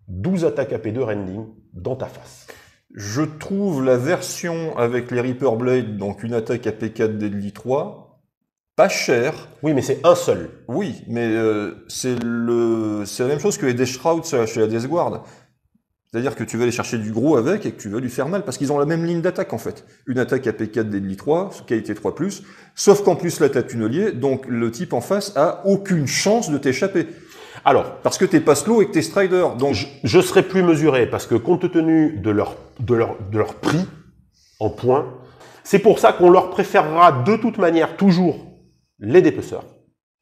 12 attaques AP2 Rending dans ta face. Je trouve la version avec les Reaper Blade, donc une attaque AP4 Deadly 3, pas chère. Oui, mais c'est un seul. Oui, mais c'est la même chose que les Death Shrouds chez la Death Guard. C'est-à-dire que tu vas aller chercher du gros avec et que tu vas lui faire mal, parce qu'ils ont la même ligne d'attaque en fait. Une attaque AP4 Deadly 3, qualité 3+, sauf qu'en plus là t'as tunnelier, donc le type en face a aucune chance de t'échapper. Alors, parce que t'es pas slow et que t'es Strider. Donc je serais plus mesuré, parce que compte tenu de leur prix en points, c'est pour ça qu'on leur préférera de toute manière toujours les dépeceurs.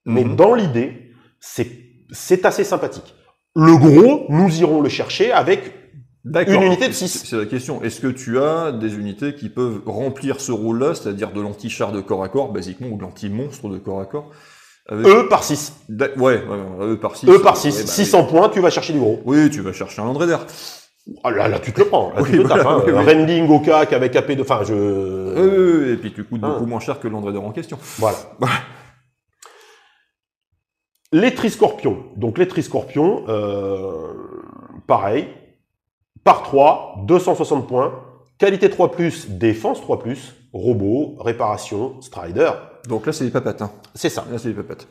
Mais dans l'idée, c'est assez sympathique. Le gros, nous irons le chercher avec une unité de 6. C'est la question. Est-ce que tu as des unités qui peuvent remplir ce rôle-là, c'est-à-dire de l'anti-char de corps à corps, basiquement, ou de l'anti-monstre de corps à corps avec... E par 6. Ouais, E par 6. E par 6. 600 points, tu vas chercher du gros. Oui, tu vas chercher un André d'air. Ah là, tu te le prends. Là, tu te tapes. Rending au cac avec AP de... Enfin, et puis tu coûtes beaucoup moins cher que l'André d'air en question. Voilà. Les Triscorpions. Donc les Triscorpions, pareil, par 3, 260 points, qualité 3+, défense 3+, robot, réparation, Strider. Donc là, c'est des papates. Hein. C'est ça. Là, c'est des papates.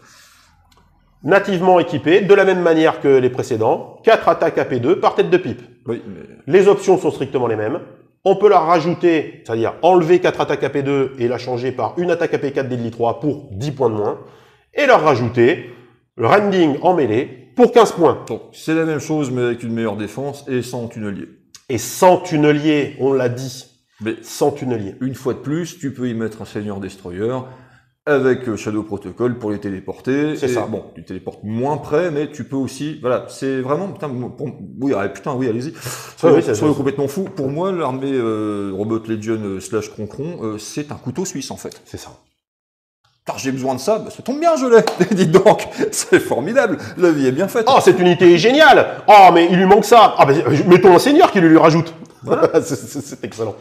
Nativement équipés, de la même manière que les précédents, 4 attaques AP2 par tête de pipe. Oui, mais... Les options sont strictement les mêmes. On peut la rajouter, c'est-à-dire enlever 4 attaques AP2 et la changer par une attaque AP4 Deadly 3 pour 10 points de moins, et leur rajouter le Rending en mêlée pour 15 points. Donc, c'est la même chose, mais avec une meilleure défense et sans tunnelier. Et sans tunnelier, on l'a dit. Mais sans tunnelier. Une fois de plus, tu peux y mettre un Seigneur Destroyer avec Shadow Protocol pour les téléporter. C'est ça. Bon, tu téléportes moins près, mais tu peux aussi... Voilà, c'est vraiment... Putain, oui, allez-y. Soyez complètement fou. Pour moi, l'armée Robot Legion / Croncron, c'est un couteau suisse, en fait. C'est ça. J'ai besoin de ça, ça tombe bien, je l'ai. Dites donc, c'est formidable. La vie est bien faite. Oh, cette unité est géniale. Oh, mais il lui manque ça. Ah, ben, mettons un seigneur qui lui rajoute. Voilà. C'est excellent.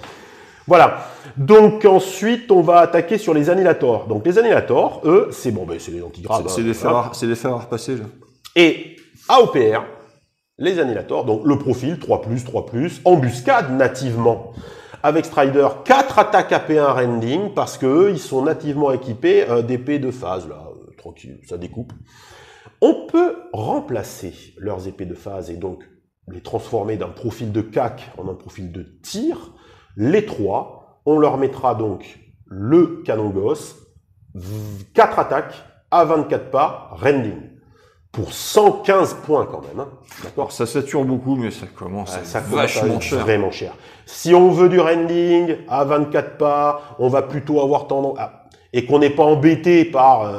Voilà. Donc ensuite, on va attaquer sur les annihilators. Donc les annihilators, eux, c'est bon, ben c'est les antigrades. C'est des fers à repasser, là. Et AOPR, les annihilators, donc le profil 3+, embuscade nativement. Avec Strider, 4 attaques AP1 rending, parce que eux, ils sont nativement équipés d'épées de phase, là, tranquille, ça découpe. On peut remplacer leurs épées de phase et donc les transformer d'un profil de cac en un profil de tir. Les trois, on leur mettra donc le canon Gauss, 4 attaques à 24 pas, rending. Pour 115 points quand même. Hein. D'accord. Ça sature beaucoup, mais ça commence à ça être vachement cher. Vraiment cher. Si on veut du rending à 24 pas, on va plutôt avoir tendance et qu'on n'est pas embêté par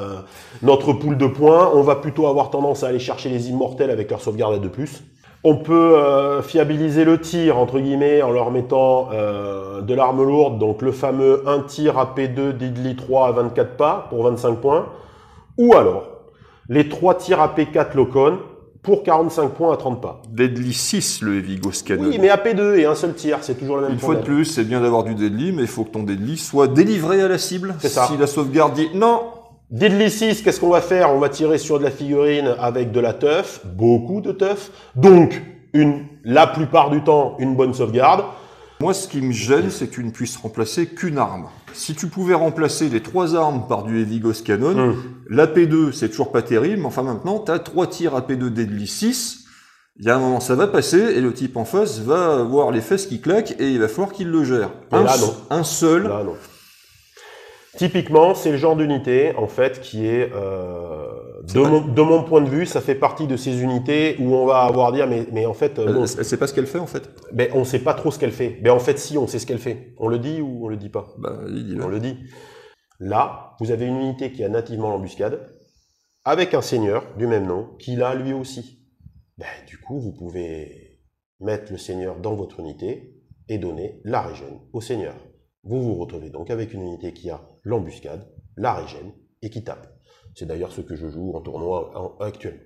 notre pool de points, on va plutôt avoir tendance à aller chercher les immortels avec leur sauvegarde à 2+. On peut fiabiliser le tir, entre guillemets, en leur mettant de l'arme lourde, donc le fameux 1 tir AP2 Deadly 3 à 24 pas pour 25 points. Ou alors, les 3 tirs AP4 Locon pour 45 points à 30 pas. Deadly 6, le Heavy Ghost Cannon. Oui, mais AP2 et un seul tir, c'est toujours le même Une fois de plus, c'est bien d'avoir du Deadly, mais il faut que ton Deadly soit délivré à la cible. C'est ça. Si la sauvegarde dit non. Deadly 6, qu'est-ce qu'on va faire? On va tirer sur de la figurine avec de la teuf, beaucoup de teuf. Donc, la plupart du temps, une bonne sauvegarde. Moi, ce qui me gêne, c'est que tu ne puisses remplacer qu'une arme. Si tu pouvais remplacer les 3 armes par du Heavy Ghost Cannon, l'AP2, c'est toujours pas terrible, mais enfin maintenant, tu as 3 tirs AP2 Deadly 6, il y a un moment, ça va passer, et le type en face va avoir les fesses qui claquent, et il va falloir qu'il le gère. Un seul. Là, non. Typiquement, c'est le genre d'unité, en fait, qui est, de mon point de vue, ça fait partie de ces unités où on va avoir dire, mais en fait... elle sait pas ce qu'elle fait, en fait. Mais on sait pas trop ce qu'elle fait. Mais en fait, si, on sait ce qu'elle fait. On le dit ou on le dit pas? On le dit. Là, vous avez une unité qui a nativement l'embuscade, avec un seigneur du même nom, qui l'a lui aussi. Du coup, vous pouvez mettre le seigneur dans votre unité et donner la régène au seigneur. Vous vous retrouvez donc avec une unité qui a l'embuscade, la régène et qui tape. C'est d'ailleurs ce que je joue en tournoi actuellement.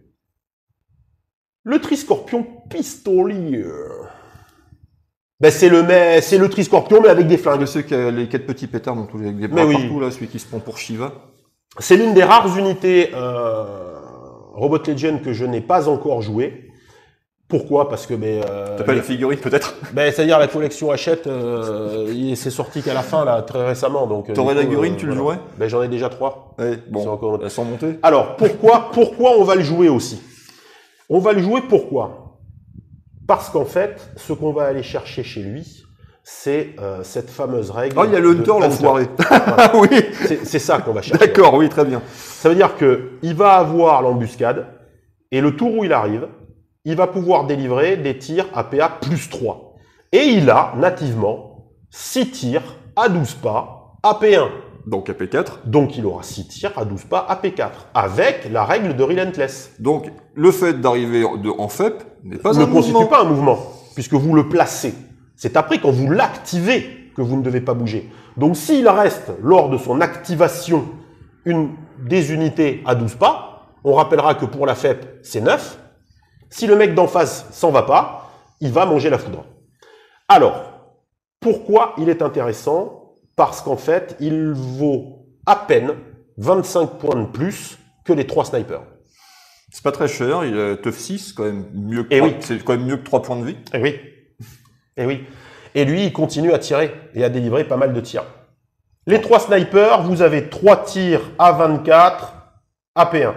Le Triscorpion Pistolier. C'est le Triscorpion mais avec des flingues. Je sais qu'il y a les 4 petits pétards dont avec des bras partout, là, celui qui se prend pour Shiva. C'est l'une des rares unités Robot Legion que je n'ai pas encore joué. Pourquoi? Parce que t'as pas la figurine peut-être? C'est-à-dire la collection Hachette, c'est sorti qu'à la fin là très récemment. Donc t'aurais la figurine, tu le jouerais? J'en ai déjà 3. Ouais, bon, elles sont montées. Alors pourquoi on va le jouer aussi? On va le jouer pourquoi? Parce qu'en fait, ce qu'on va aller chercher chez lui, c'est cette fameuse règle. Oh, il y a le Hunter, l'enfoiré. Voilà. Oui. C'est ça qu'on va chercher. D'accord, oui, très bien. Ça veut dire que il va avoir l'embuscade et le tour où il arrive, il va pouvoir délivrer des tirs APA +3. Et il a, nativement, 6 tirs à 12 pas AP1. Donc AP4. Donc il aura 6 tirs à 12 pas AP4, avec la règle de Relentless. Donc le fait d'arriver en FEP n'est pas un mouvement. Ne constitue pas un mouvement, puisque vous le placez. C'est après, quand vous l'activez, que vous ne devez pas bouger. Donc s'il reste, lors de son activation, des unités à 12 pas, on rappellera que pour la FEP, c'est 9. Si le mec d'en face s'en va pas, il va manger la foudre. Alors, pourquoi il est intéressant? Parce qu'en fait, il vaut à peine 25 points de plus que les 3 snipers. C'est pas très cher, il a Teuf 6, quand même mieux que c'est quand même mieux que 3 points de vie. Et oui. Et oui. Et lui, il continue à tirer et à délivrer pas mal de tirs. Les 3 snipers, vous avez 3 tirs à 24 AP1.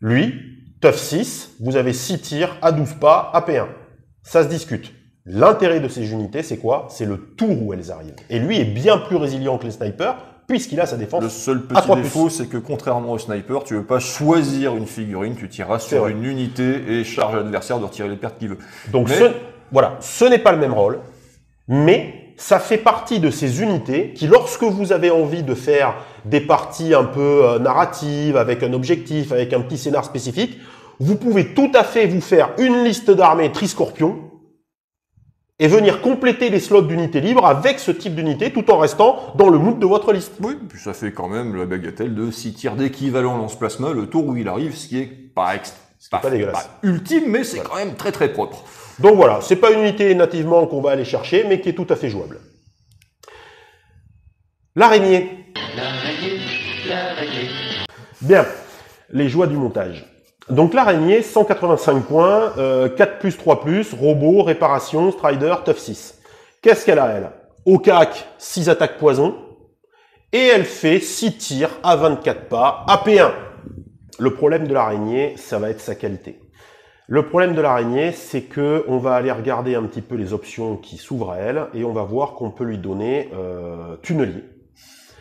Lui, Teuf 6, vous avez 6 tirs à 12 pas AP1. Ça se discute. L'intérêt de ces unités, c'est quoi? C'est le tour où elles arrivent. Et lui est bien plus résilient que les snipers, puisqu'il a sa défense. Le seul petit défaut, c'est que contrairement au sniper, tu veux pas choisir une figurine, tu tireras sur une unité et charge l'adversaire de retirer les pertes qu'il veut. Donc voilà, ce n'est pas le même rôle, mais ça fait partie de ces unités qui, lorsque vous avez envie de faire des parties un peu narratives, avec un objectif, avec un petit scénar spécifique, vous pouvez tout à fait vous faire une liste d'armées Triscorpion et venir compléter les slots d'unités libres avec ce type d'unité tout en restant dans le mood de votre liste. Oui, puis ça fait quand même la bagatelle de 6 tirs d'équivalent lance-plasma le tour où il arrive, ce qui est pas dégueulasse. Pas ultime, mais c'est quand même très très propre. Donc voilà, c'est pas une unité nativement qu'on va aller chercher, mais qui est tout à fait jouable. L'araignée. Bien, les joies du montage. Donc l'araignée, 185 points, 4+, 3+, robot, réparation, strider, tough 6. Qu'est-ce qu'elle a, elle? Au cac, 6 attaques poison, et elle fait 6 tirs à 24 pas, AP1. Le problème de l'araignée, ça va être sa qualité. Le problème de l'araignée, c'est que on va aller regarder un petit peu les options qui s'ouvrent à elle, et on va voir qu'on peut lui donner tunnelier.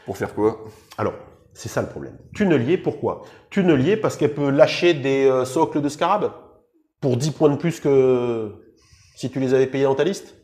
Pour faire quoi? Alors, c'est ça le problème. Tunnelier, pourquoi? Tunnelier parce qu'elle peut lâcher des socles de scarabée pour 10 points de plus que si tu les avais payés dans ta liste.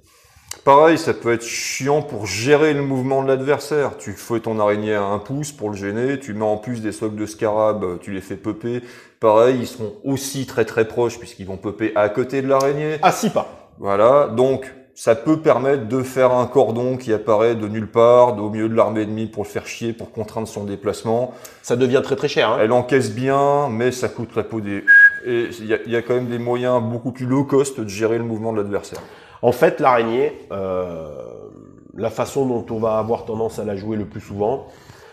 Pareil, ça peut être chiant pour gérer le mouvement de l'adversaire. Tu fais ton araignée à 1 pouce pour le gêner, tu mets en plus des socles de scarabée, tu les fais popper. Pareil, ils seront aussi très proches puisqu'ils vont popper à côté de l'araignée. À 6 pas. Voilà, donc ça peut permettre de faire un cordon qui apparaît de nulle part, au milieu de l'armée ennemie pour le faire chier, pour contraindre son déplacement. Ça devient très cher. Hein. Elle encaisse bien, mais ça coûte la peau des... Et il y a quand même des moyens beaucoup plus low cost de gérer le mouvement de l'adversaire. En fait, l'araignée, la façon dont on va avoir tendance à la jouer le plus souvent,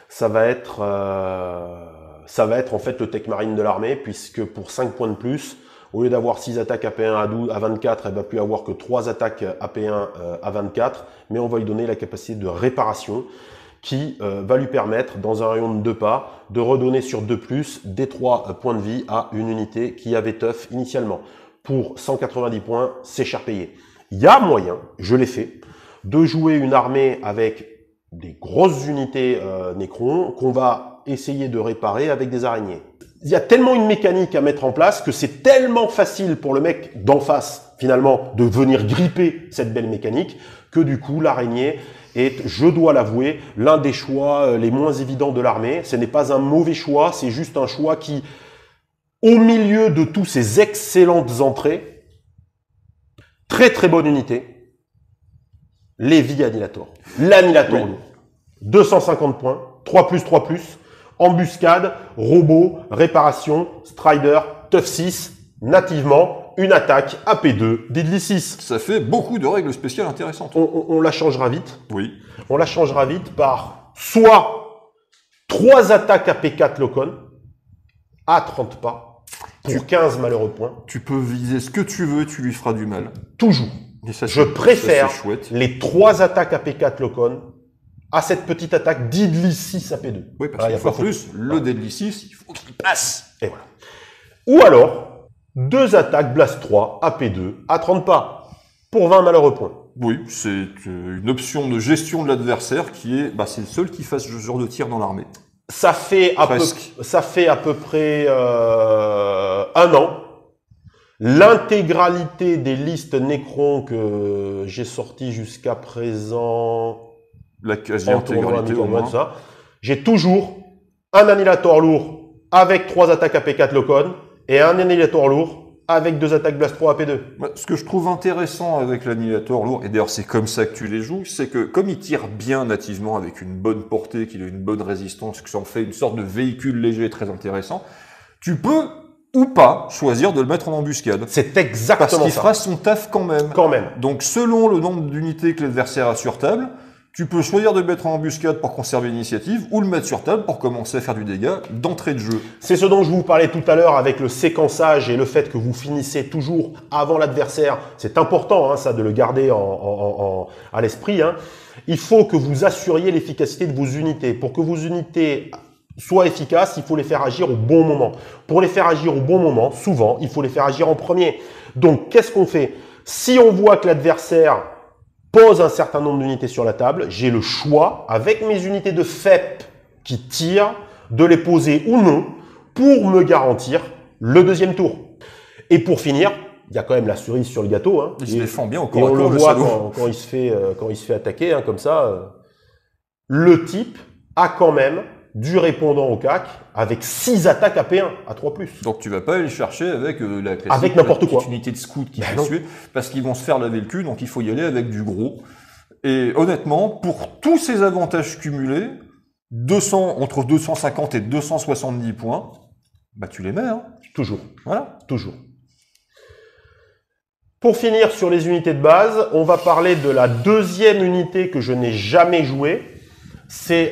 ça va être en fait le tech marine de l'armée, puisque pour 5 points de plus, au lieu d'avoir 6 attaques AP1 à 24, elle va plus avoir que 3 attaques AP1 à 24, mais on va lui donner la capacité de réparation qui va lui permettre, dans un rayon de 2 pas, de redonner sur 2+, des 3 points de vie à une unité qui avait tough initialement. Pour 190 points, c'est cher payé. Il y a moyen, je l'ai fait, de jouer une armée avec des grosses unités Necron qu'on va essayer de réparer avec des araignées. Il y a tellement une mécanique à mettre en place que c'est tellement facile pour le mec d'en face, finalement, de venir gripper cette belle mécanique, que du coup, l'araignée est, je dois l'avouer, l'un des choix les moins évidents de l'armée. Ce n'est pas un mauvais choix, c'est juste un choix qui, au milieu de tous ces excellentes entrées, très bonne unité, Levi Annihilator. L'Annihilator, oui. 250 points, 3+, embuscade, robot, réparation, strider, tough 6, nativement, une attaque, AP2, deadly 6. Ça fait beaucoup de règles spéciales intéressantes. On la changera vite. Oui. On la changera vite par soit 3 attaques AP4 Locon, à 30 pas, pour 15 malheureux points. Tu peux viser ce que tu veux, tu lui feras du mal. Toujours. Et ça, je préfère ça, les 3 attaques AP4 Locon à cette petite attaque Deadly 6 AP2. Oui, parce qu'il faut plus, le Deadly 6, il faut qu'il passe. Et voilà. Ou alors, 2 attaques Blast 3 AP2 à 30 pas, pour 20 malheureux points. Oui, c'est une option de gestion de l'adversaire qui est, c'est le seul qui fasse ce genre de tir dans l'armée. Ça fait à peu près 1 an. L'intégralité des listes Necron que j'ai sorties jusqu'à présent, la quasi-intégralité au moins, j'ai toujours un Annihilator lourd avec 3 attaques AP4 Locon et un Annihilator lourd avec 2 attaques Blast 3 AP2. Ce que je trouve intéressant avec l'Annihilator lourd, et d'ailleurs c'est comme ça que tu les joues, c'est que comme il tire bien nativement avec une bonne portée, qu'il a une bonne résistance, que ça en fait une sorte de véhicule léger très intéressant, tu peux ou pas choisir de le mettre en embuscade. C'est exactement ça. Parce qu'il fera son taf quand même. Quand même. Donc selon le nombre d'unités que l'adversaire a sur table, tu peux choisir de le mettre en embuscade pour conserver l'initiative ou le mettre sur table pour commencer à faire du dégât d'entrée de jeu. C'est ce dont je vous parlais tout à l'heure avec le séquençage et le fait que vous finissez toujours avant l'adversaire. C'est important, hein, ça, de le garder à l'esprit. Hein. Il faut que vous assuriez l'efficacité de vos unités. Pour que vos unités soient efficaces, il faut les faire agir au bon moment. Pour les faire agir au bon moment, souvent, il faut les faire agir en premier. Donc, qu'est-ce qu'on fait? Si on voit que l'adversaire pose un certain nombre d'unités sur la table, j'ai le choix, avec mes unités de FEP qui tirent, de les poser ou non pour me garantir le deuxième tour. Et pour finir, il y a quand même la cerise sur le gâteau. Hein, il se défend bien encore. Et on le voit quand il se fait attaquer, hein, comme ça. Le type a quand même du répondant au CAC avec 6 attaques AP1 à 3+. Donc tu vas pas aller le chercher avec la classique, avec n'importe quoi. Unité de scout qui va tuer, parce qu'ils vont se faire laver le cul, donc il faut y aller avec du gros. Et honnêtement, pour tous ces avantages cumulés, entre 250 et 270 points, tu les mets. Hein. Toujours. Voilà. Toujours. Pour finir sur les unités de base, on va parler de la deuxième unité que je n'ai jamais jouée. C'est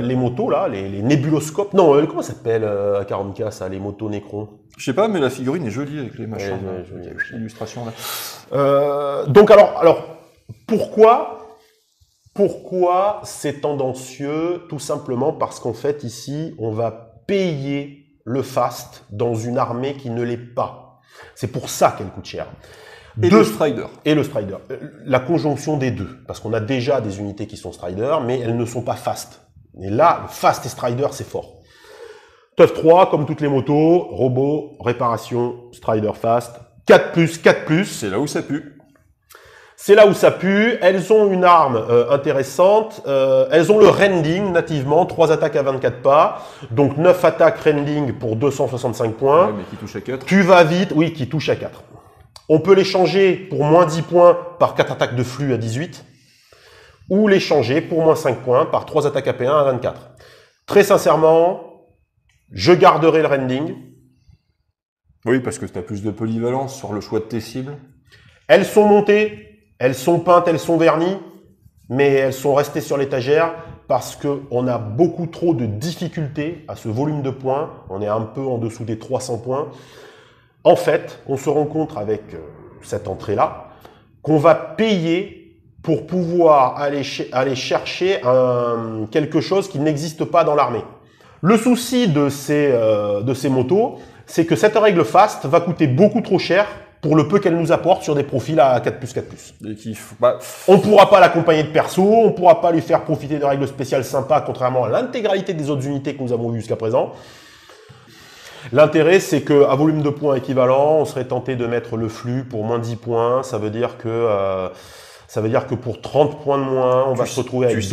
les motos, là, les nébuloscopes. Non, comment ça s'appelle à 40K, ça, les motos Necron? Je sais pas, mais la figurine est jolie avec les machins, jolie. l'illustration là. Donc alors, pourquoi c'est tendancieux? Tout simplement parce qu'en fait, ici, on va payer le fast dans une armée qui ne l'est pas. C'est pour ça qu'elle coûte cher. Le Strider. Et le Strider. La conjonction des deux. Parce qu'on a déjà des unités qui sont Strider, mais elles ne sont pas fast. Et là, fast et Strider, c'est fort. TUF 3, comme toutes les motos, robot, réparation, Strider fast, 4+, 4+. C'est là où ça pue. C'est là où ça pue. Elles ont une arme intéressante. Elles ont le rending nativement, 3 attaques à 24 pas. Donc 9 attaques rending pour 265 points. Ouais, mais qui touche à 4. Tu vas vite, oui, qui touche à 4. On peut les changer pour moins 10 points par 4 attaques de flux à 18. Ou les changer pour moins 5 points par 3 attaques AP1 à 24. Très sincèrement, je garderai le rending. Oui, parce que tu as plus de polyvalence sur le choix de tes cibles. Elles sont montées. Elles sont peintes, elles sont vernies, mais elles sont restées sur l'étagère parce qu'on a beaucoup trop de difficultés à ce volume de points. On est un peu en dessous des 300 points. En fait, on se rend compte avec cette entrée-là qu'on va payer pour pouvoir aller chercher quelque chose qui n'existe pas dans l'armée. Le souci de ces motos, c'est que cette règle fast va coûter beaucoup trop cher pour le peu qu'elle nous apporte sur des profils à 4+, 4+. On ne pourra pas l'accompagner de perso, on ne pourra pas lui faire profiter de règles spéciales sympas, contrairement à l'intégralité des autres unités que nous avons vues jusqu'à présent. L'intérêt, c'est qu'à volume de points équivalent, on serait tenté de mettre le flux pour moins 10 points. Ça veut dire que pour 30 points de moins, on va se retrouver avec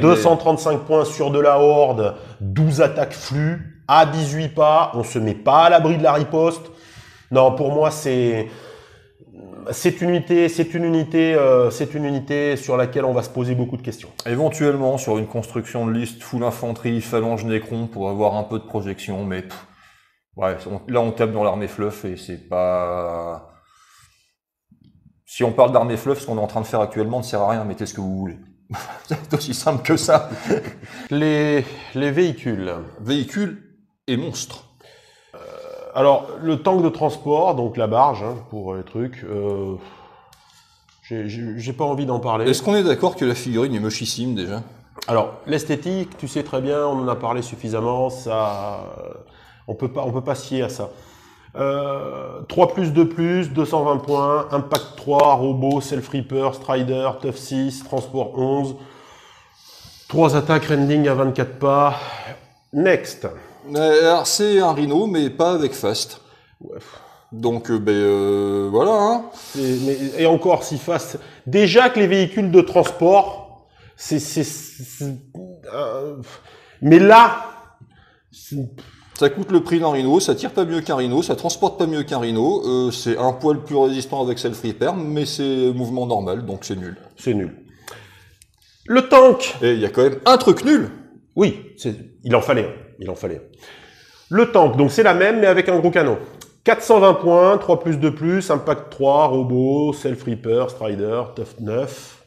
235 points sur de la horde, 12 attaques flux, à 18 pas, on ne se met pas à l'abri de la riposte. Non, pour moi, c'est une unité sur laquelle on va se poser beaucoup de questions. Éventuellement, sur une construction de liste full infanterie, phalange Necron, pour avoir un peu de projection, mais ouais, là on tape dans l'armée fluff et c'est pas... Si on parle d'armée fluff, ce qu'on est en train de faire actuellement ne sert à rien, mettez ce que vous voulez. C'est aussi simple que ça. Les véhicules. Véhicules et monstres. Alors, le tank de transport, donc la barge, hein, pour les trucs, j'ai pas envie d'en parler. Est-ce qu'on est d'accord que la figurine est mochissime déjà? Alors, l'esthétique, tu sais très bien, on en a parlé suffisamment, ça, on peut pas se fier à ça. 3+, 2+, 220 points, Impact 3, Robot, Self Reaper, Strider, TUF 6, Transport 11, 3 attaques rending à 24 pas. Next. Alors, c'est un Rhino, mais pas avec Fast. Ouais. Donc, voilà. Hein. Et encore, si Fast... Déjà que les véhicules de transport, mais là... Ça coûte le prix d'un Rhino, ça tire pas mieux qu'un Rhino, ça transporte pas mieux qu'un Rhino, c'est un poil plus résistant avec Self Repair, mais c'est mouvement normal, donc c'est nul. C'est nul. Le tank. Et il y a quand même un truc nul. Oui, il en fallait. Le tank, donc c'est la même, mais avec un gros canon. 420 points, 3+, 2+, Impact 3, Robot, Self Reaper, Strider, TUF 9.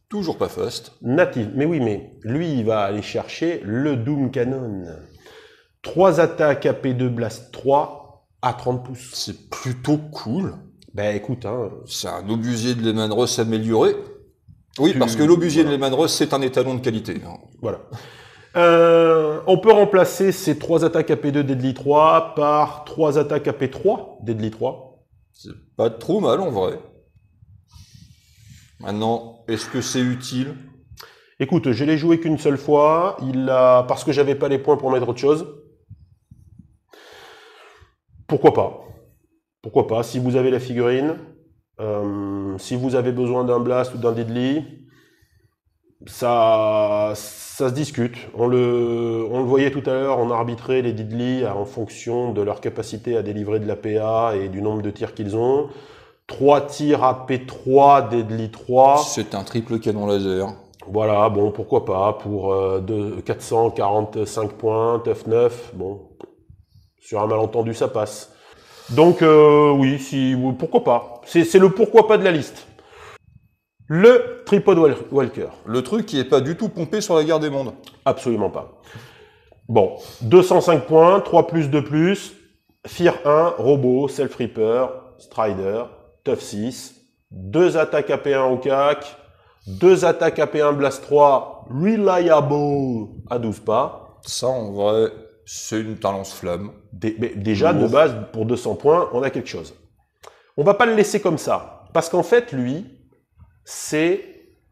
Toujours pas Fast. Native. Mais oui, mais lui, il va aller chercher le Doom Cannon. 3 attaques AP2 Blast 3 à 30 pouces. C'est plutôt cool. Ben écoute, hein. C'est un obusier de Lehman Russ amélioré. Oui, parce que l'obusier de Lehman Russ, c'est un étalon de qualité. Voilà. On peut remplacer ces 3 attaques AP2 Deadly 3 par 3 attaques AP3 Deadly 3. C'est pas trop mal en vrai. Maintenant, est-ce que c'est utile? Écoute, je l'ai joué qu'une seule fois, parce que j'avais pas les points pour mettre autre chose. Pourquoi pas, si vous avez la figurine, si vous avez besoin d'un blast ou d'un deadly, ça se discute. On le voyait tout à l'heure, on arbitrait les deadly en fonction de leur capacité à délivrer de la PA et du nombre de tirs qu'ils ont. 3 tirs à P3, deadly 3. C'est un triple canon laser. Voilà, bon, pourquoi pas, pour 445 points, TUF 9, bon, sur un malentendu, ça passe. Donc oui, pourquoi pas. C'est le pourquoi pas de la liste. Le tripod walker. Le truc qui est pas du tout pompé sur la guerre des mondes. Absolument pas. Bon, 205 points, 3 plus, 2 plus, Fear 1, Robot, Self Reaper, Strider, Tough 6, 2 attaques AP1 au CAC, 2 attaques AP1 Blast 3, Reliable à 12 pas. Ça, en vrai, c'est une lance-flamme. Déjà, de base, pour 200 points, on a quelque chose. On va pas le laisser comme ça, parce qu'en fait, lui, c'est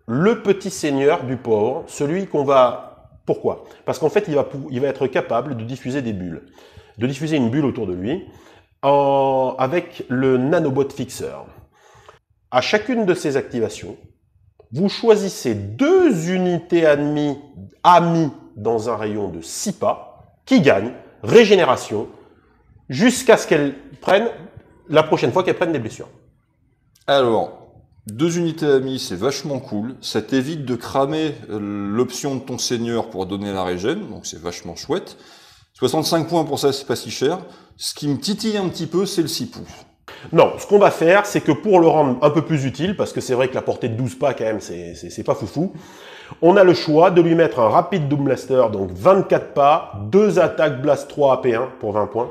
le petit seigneur du pauvre, celui qu'on va... Pourquoi? Parce qu'en fait, il va être capable de diffuser des bulles. De diffuser une bulle autour de lui avec le nanobot fixer. À chacune de ces activations, vous choisissez 2 unités amies dans un rayon de 6 pas qui gagnent régénération jusqu'à ce qu'elles prennent, la prochaine fois qu'elles prennent des blessures. Alors, 2 unités amies, c'est vachement cool. Ça t'évite de cramer l'option de ton seigneur pour donner la régène, donc c'est vachement chouette. 65 points pour ça, c'est pas si cher. Ce qui me titille un petit peu, c'est le 6 pouces. Non, ce qu'on va faire, c'est que pour le rendre un peu plus utile, parce que c'est vrai que la portée de 12 pas, quand même, c'est pas foufou, on a le choix de lui mettre un rapide Doom Blaster, donc 24 pas, 2 attaques Blast 3 AP1 pour 20 points.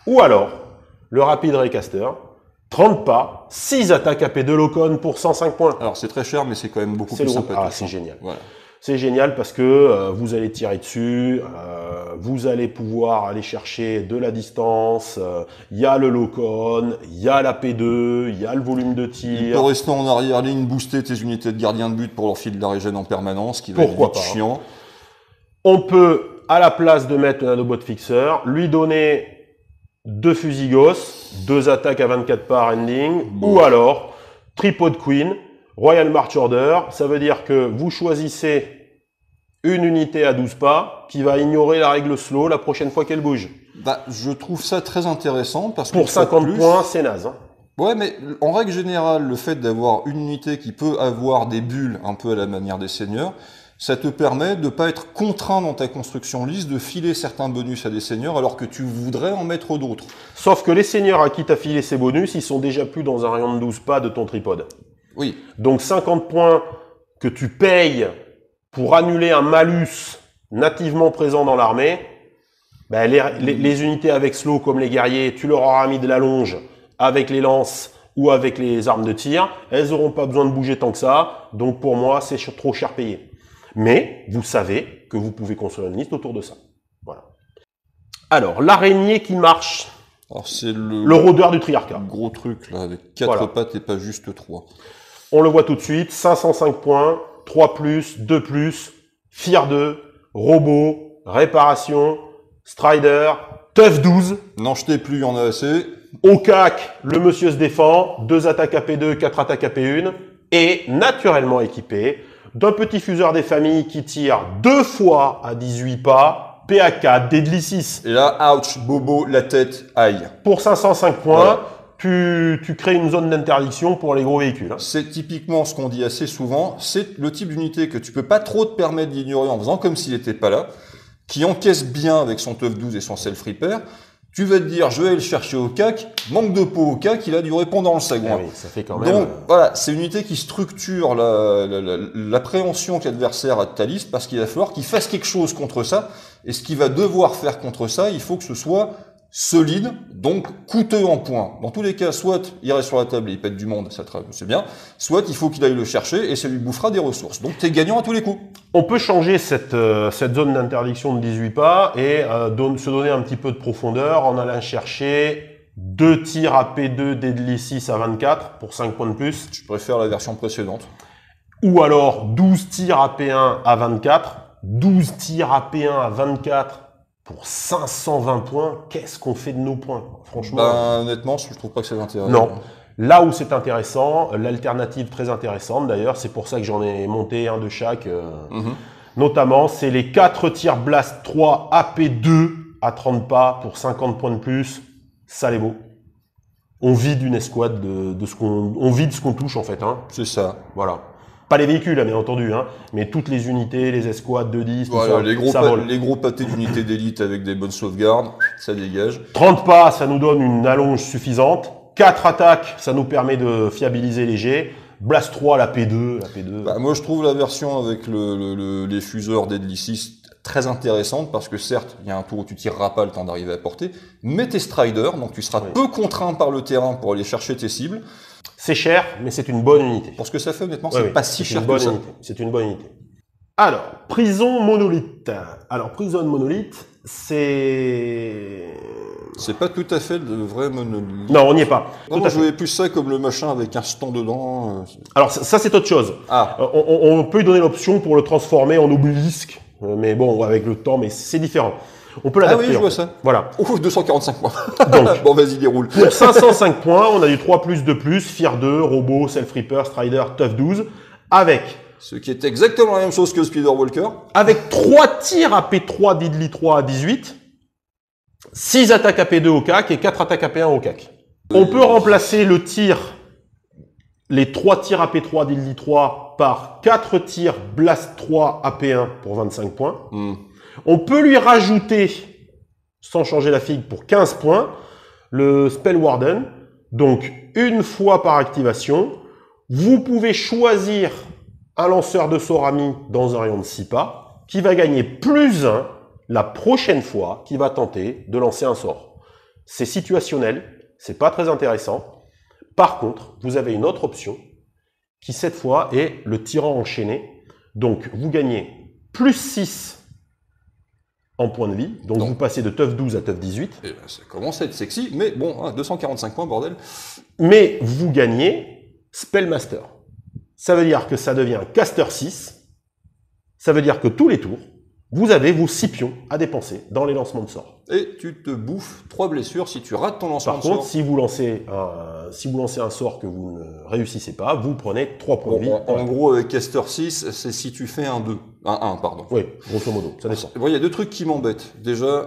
Ou alors, le rapide Raycaster, 30 pas, 6 attaques AP2 Locon pour 105 points. Alors c'est très cher, mais c'est quand même beaucoup plus sympathique. Ah, c'est génial. Voilà. C'est génial parce que vous allez tirer dessus, vous allez pouvoir aller chercher de la distance, il y a le Locon, il y a la P2, il y a le volume de tir. Il peut rester en arrière-ligne, booster tes unités de gardien de but pour leur filer de la régène en permanence, qui va être vite chiant. On peut, à la place de mettre le nanobot fixer, lui donner 2 fusils Gauss, 2 attaques à 24 pas ending, ou alors Tripod Queen, Royal March Order. Ça veut dire que vous choisissez une unité à 12 pas qui va ignorer la règle slow la prochaine fois qu'elle bouge. Bah, je trouve ça très intéressant parce que pour 50 points, c'est naze. Hein. Ouais, mais en règle générale, le fait d'avoir une unité qui peut avoir des bulles un peu à la manière des seigneurs, ça te permet de pas être contraint dans ta construction lisse de filer certains bonus à des seigneurs alors que tu voudrais en mettre d'autres. Sauf que les seigneurs à qui tu as filé ces bonus, ils sont déjà plus dans un rayon de 12 pas de ton tripode. Oui. Donc 50 points que tu payes pour annuler un malus nativement présent dans l'armée, ben les unités avec slow comme les guerriers, tu leur auras mis de la longe avec les lances ou avec les armes de tir, elles n'auront pas besoin de bouger tant que ça, donc pour moi c'est trop cher payé. Mais vous savez que vous pouvez construire une liste autour de ça. Voilà. Alors, l'araignée qui marche. Alors c'est le rôdeur du triarcat. Gros truc là, avec 4 pattes et pas juste 3. On le voit tout de suite, 505 points, 3 plus, 2 plus, Fear 2, Robot, Réparation, Strider, Tough 12. N'en jetez plus, il y en a assez. Au CAC, le monsieur se défend, 2 attaques AP2, 4 attaques AP1, et naturellement équipé d'un petit fuseur des familles qui tire 2 fois à 18 pas, PA4, Deadly 6. Et là, ouch, bobo, la tête, aïe. Pour 505 points, tu crées une zone d'interdiction pour les gros véhicules. Hein. C'est typiquement ce qu'on dit assez souvent, c'est le type d'unité que tu peux pas trop te permettre d'ignorer en faisant comme s'il n'était pas là, qui encaisse bien avec son Tough 12 et son Self Repair. Tu vas te dire, je vais aller le chercher au CAC, manque de peau au CAC, il a du répond dans le sagouin. Ah oui, ça fait quand même... Donc, voilà, c'est une unité qui structure l'appréhension que l'adversaire a de ta liste, parce qu'il va falloir qu'il fasse quelque chose contre ça, et ce qu'il va devoir faire contre ça, il faut que ce soit solide, donc coûteux en points. Dans tous les cas, soit il reste sur la table et il pète du monde, ça c'est bien, soit il faut qu'il aille le chercher et ça lui bouffera des ressources. Donc t'es gagnant à tous les coups. On peut changer cette zone d'interdiction de 18 pas et se donner un petit peu de profondeur en allant chercher 2 tirs à P2 Deadly 6 à 24 pour 5 points de plus. Je préfère la version précédente. Ou alors 12 tirs à P1 à 24, 12 tirs à P1 à 24 pour 520 points, qu'est-ce qu'on fait de nos points? Franchement. Honnêtement, je trouve pas que c'est intéressant. Non. Là où c'est intéressant, l'alternative très intéressante d'ailleurs, c'est pour ça que j'en ai monté un de chaque, notamment, c'est les 4 tirs Blast 3 AP2 à 30 pas pour 50 points de plus. Ça l'est beau. On vide une escouade de ce qu'on, on vide ce qu'on touche en fait, hein. C'est ça. Voilà. Pas les véhicules, bien entendu, hein, mais toutes les unités, les escouades de 10, voilà, tout ça, ça vole. les gros pâtés d'unités d'élite avec des bonnes sauvegardes, ça dégage. 30 pas, ça nous donne une allonge suffisante. 4 attaques, ça nous permet de fiabiliser les jets. Blast 3, la P2. Bah, moi, je trouve la version avec les fuseurs Deadly 6 très intéressante parce que certes, il y a un tour où tu tireras pas le temps d'arriver à portée, mais t'es Strider, donc tu seras peu contraint par le terrain pour aller chercher tes cibles. C'est cher, mais c'est une bonne unité. Pour ce que ça fait, honnêtement, c'est pas si cher que ça. C'est une bonne unité. Alors, Prison Monolith. Alors, Prison Monolith, c'est pas tout à fait le vrai monolithe. Non, on n'y est pas. Non, moi, je voyais plus ça comme le machin avec un stand dedans. Alors, ça c'est autre chose. Ah. On peut lui donner l'option pour le transformer en obélisque. Mais bon, avec le temps, mais c'est différent. On peut l'adapter. Ah oui, je vois ça. Voilà. Ouf, 245 points. Donc, bon, vas-y, déroule. Pour 505 points, on a du 3+, 2+, Fear 2, Robot, Self Reaper, Strider, Tough 12, avec... Ce qui est exactement la même chose que Speeder Walker. Avec 3 tirs AP3 Diddly 3 à 18, 6 attaques AP2 au CAC et 4 attaques AP1 au CAC. On peut remplacer le tir, les 3 tirs AP3 Diddly 3 par 4 tirs Blast 3 AP1 pour 25 points. On peut lui rajouter, sans changer la figue, pour 15 points, le Spell Warden. Donc, une fois par activation, vous pouvez choisir un lanceur de sort ami dans un rayon de 6 pas, qui va gagner +1 la prochaine fois qu'il va tenter de lancer un sort. C'est situationnel, c'est pas très intéressant. Par contre, vous avez une autre option, qui cette fois est le tyran enchaîné. Donc, vous gagnez +6 en points de vie, donc vous passez de Tough 12 à Tough 18. Et ben, ça commence à être sexy, mais bon, hein, 245 points, bordel. Mais vous gagnez Spellmaster. Ça veut dire que ça devient Caster 6. Ça veut dire que tous les tours, vous avez vos 6 pions à dépenser dans les lancements de sorts. Et tu te bouffes 3 blessures si tu rates ton lancement de sort. Par contre, si vous lancez un sort que vous ne réussissez pas, vous prenez 3 points de vie. En gros, avec Caster 6, c'est si tu fais un 2. Un 1, pardon. Oui, grosso modo, ça descend. Bon, il y a deux trucs qui m'embêtent. Déjà,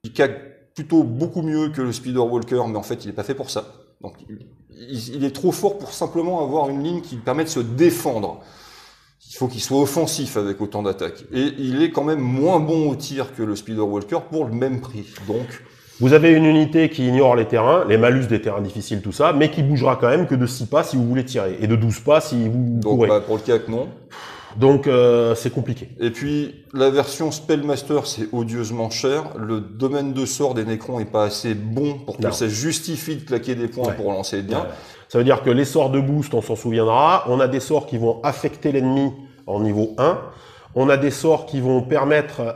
il cague plutôt beaucoup mieux que le Speeder Walker, mais en fait, il n'est pas fait pour ça. Donc, il est trop fort pour simplement avoir une ligne qui lui permet de se défendre. Il faut qu'il soit offensif avec autant d'attaques. Et il est quand même moins bon au tir que le Speeder Walker pour le même prix. Donc, vous avez une unité qui ignore les terrains, les malus des terrains difficiles, tout ça, mais qui bougera quand même que de 6 pas si vous voulez tirer, et de 12 pas si vous courez. Bah, pour le CAC, non. Donc, c'est compliqué. Et puis, la version Spellmaster, c'est odieusement cher. Le domaine de sort des Necrons est pas assez bon pour que ça justifie de claquer des points pour lancer bien. Ouais. Ça veut dire que les sorts de boost, on s'en souviendra. On a des sorts qui vont affecter l'ennemi en niveau 1. On a des sorts qui vont permettre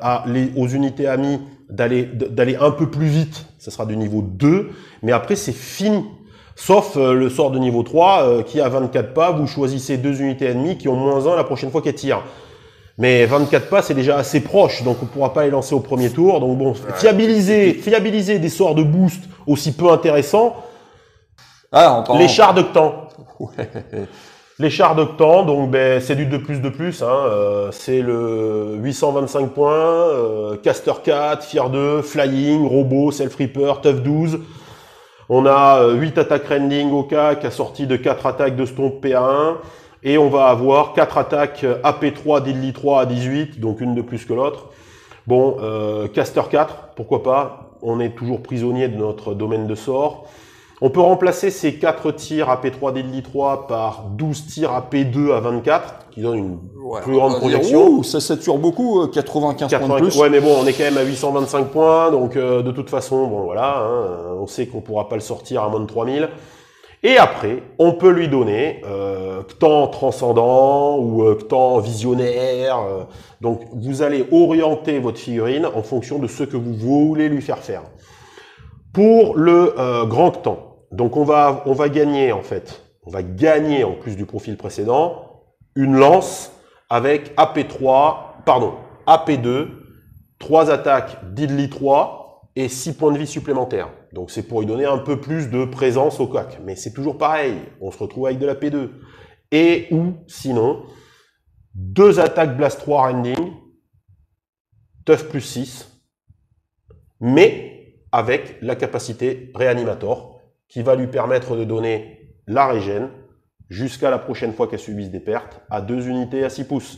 aux unités amies d'aller un peu plus vite. Ça sera du niveau 2. Mais après, c'est fini. Sauf le sort de niveau 3 qui a 24 pas, vous choisissez 2 unités ennemies qui ont -1 la prochaine fois qu'elles tirent. Mais 24 pas, c'est déjà assez proche, donc on ne pourra pas les lancer au premier tour. Donc bon, fiabiliser des sorts de boost aussi peu intéressants. Les chars d'octan. Les chars d'octan, donc c'est du 2+2+, hein, c'est le 825 points, Caster 4, Fear 2, Flying, Robot, Self Reaper, Tough 12. On a 8 attaques rending au CAC assorties de 4 attaques de Stomp PA1. Et on va avoir 4 attaques AP3, Diddly 3 à 18, donc une de plus que l'autre. Bon, Caster 4, pourquoi pas. On est toujours prisonnier de notre domaine de sort. On peut remplacer ces 4 tirs AP3 Diddly 3 par 12 tirs AP2 à 24, qui donnent une plus grande projection. Ça sature beaucoup, 95 points de plus. Ouais, mais bon, on est quand même à 825 points, donc de toute façon, bon voilà, hein, on sait qu'on pourra pas le sortir à moins de 3000. Et après, on peut lui donner Ctan transcendant ou Ctan visionnaire. Donc, vous allez orienter votre figurine en fonction de ce que vous voulez lui faire faire. Pour le grand Ctan, donc on va gagner en fait, on va gagner en plus du profil précédent, une lance avec AP2, 3 attaques Diddly 3 et 6 points de vie supplémentaires. Donc c'est pour lui donner un peu plus de présence au CAC. Mais c'est toujours pareil, on se retrouve avec de la P2. Et ou sinon, 2 attaques Blast 3 Rending, Tough +6, mais avec la capacité Réanimator, qui va lui permettre de donner la régène jusqu'à la prochaine fois qu'elle subisse des pertes, à 2 unités à 6 pouces.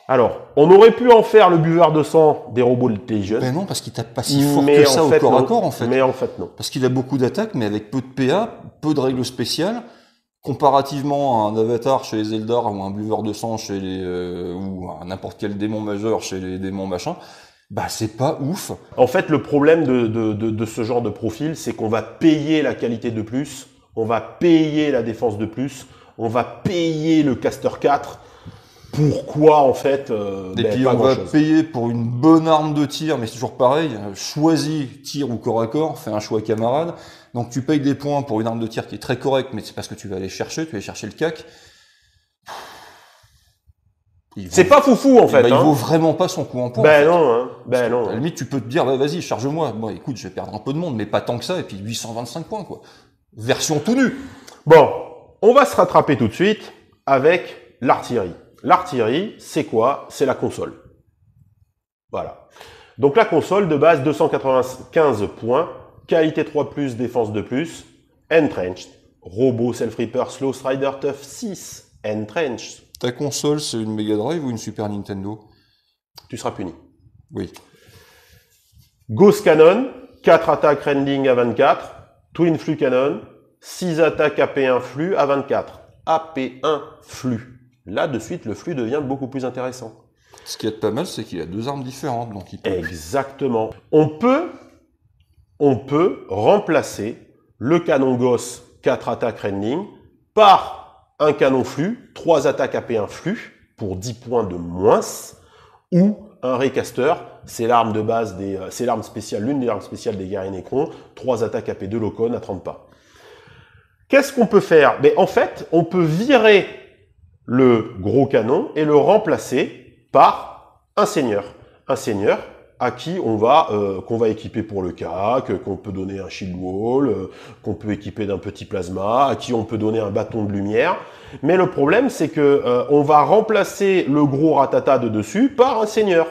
Alors, on aurait pu en faire le buveur de sang des robots Legion. Mais non, parce qu'il tape pas si fort que ça au corps à corps, en fait. Mais en fait, non. Parce qu'il a beaucoup d'attaques, mais avec peu de PA, peu de règles spéciales. Comparativement à un avatar chez les Eldar ou un buveur de sang chez les ou à n'importe quel démon majeur chez les démons machin, bah c'est pas ouf. En fait, le problème de ce genre de profil, c'est qu'on va payer la qualité de plus, on va payer la défense de plus, on va payer le caster 4. Pourquoi en fait Et puis on va payer pour une bonne arme de tir, mais c'est toujours pareil, choisis tir ou corps à corps, fais un choix camarade. Donc tu payes des points pour une arme de tir qui est très correcte, mais c'est parce que tu vas aller chercher, tu vas aller chercher le cac. C'est pas foufou en fait. Il vaut vraiment pas son coup en points. Ben non, hein. Ben non. À la limite, tu peux te dire, bah, vas-y, charge-moi. Bon, écoute, je vais perdre un peu de monde, mais pas tant que ça, et puis 825 points, quoi. Version tout nue. Bon, on va se rattraper tout de suite avec l'artillerie. L'artillerie, c'est quoi? C'est la console. Voilà. Donc la console de base, 295 points, qualité 3+, défense 2+, Entrenched, robot Self-Reaper, Slow Strider, Tough 6, Entrenched. Ta console, c'est une Mega Drive ou une Super Nintendo? Tu seras puni. Oui. Ghost Cannon, 4 attaques Rending à 24, Twin Flux Cannon, 6 attaques AP1 flux à 24. AP1 flux. Là, de suite, le flux devient beaucoup plus intéressant. Ce qui est pas mal, c'est qu'il a 2 armes différentes. Donc il peut... Exactement. On peut remplacer le canon Gauss 4 attaques Rending par un canon flux, 3 attaques AP1 flux pour 10 points de moins, ou un Raycaster, c'est l'arme de base c'est l'arme spéciale, l'une des armes spéciales des guerriers Necrons, 3 attaques AP2 Locon à 30 pas. Qu'est-ce qu'on peut faire? Mais en fait, on peut virer le gros canon et le remplacer par un seigneur. Un seigneur à qui on va qu'on va équiper pour le CAC, qu'on peut donner un shield wall, qu'on peut équiper d'un petit plasma, à qui on peut donner un bâton de lumière. Mais le problème, c'est que on va remplacer le gros ratata de dessus par un seigneur.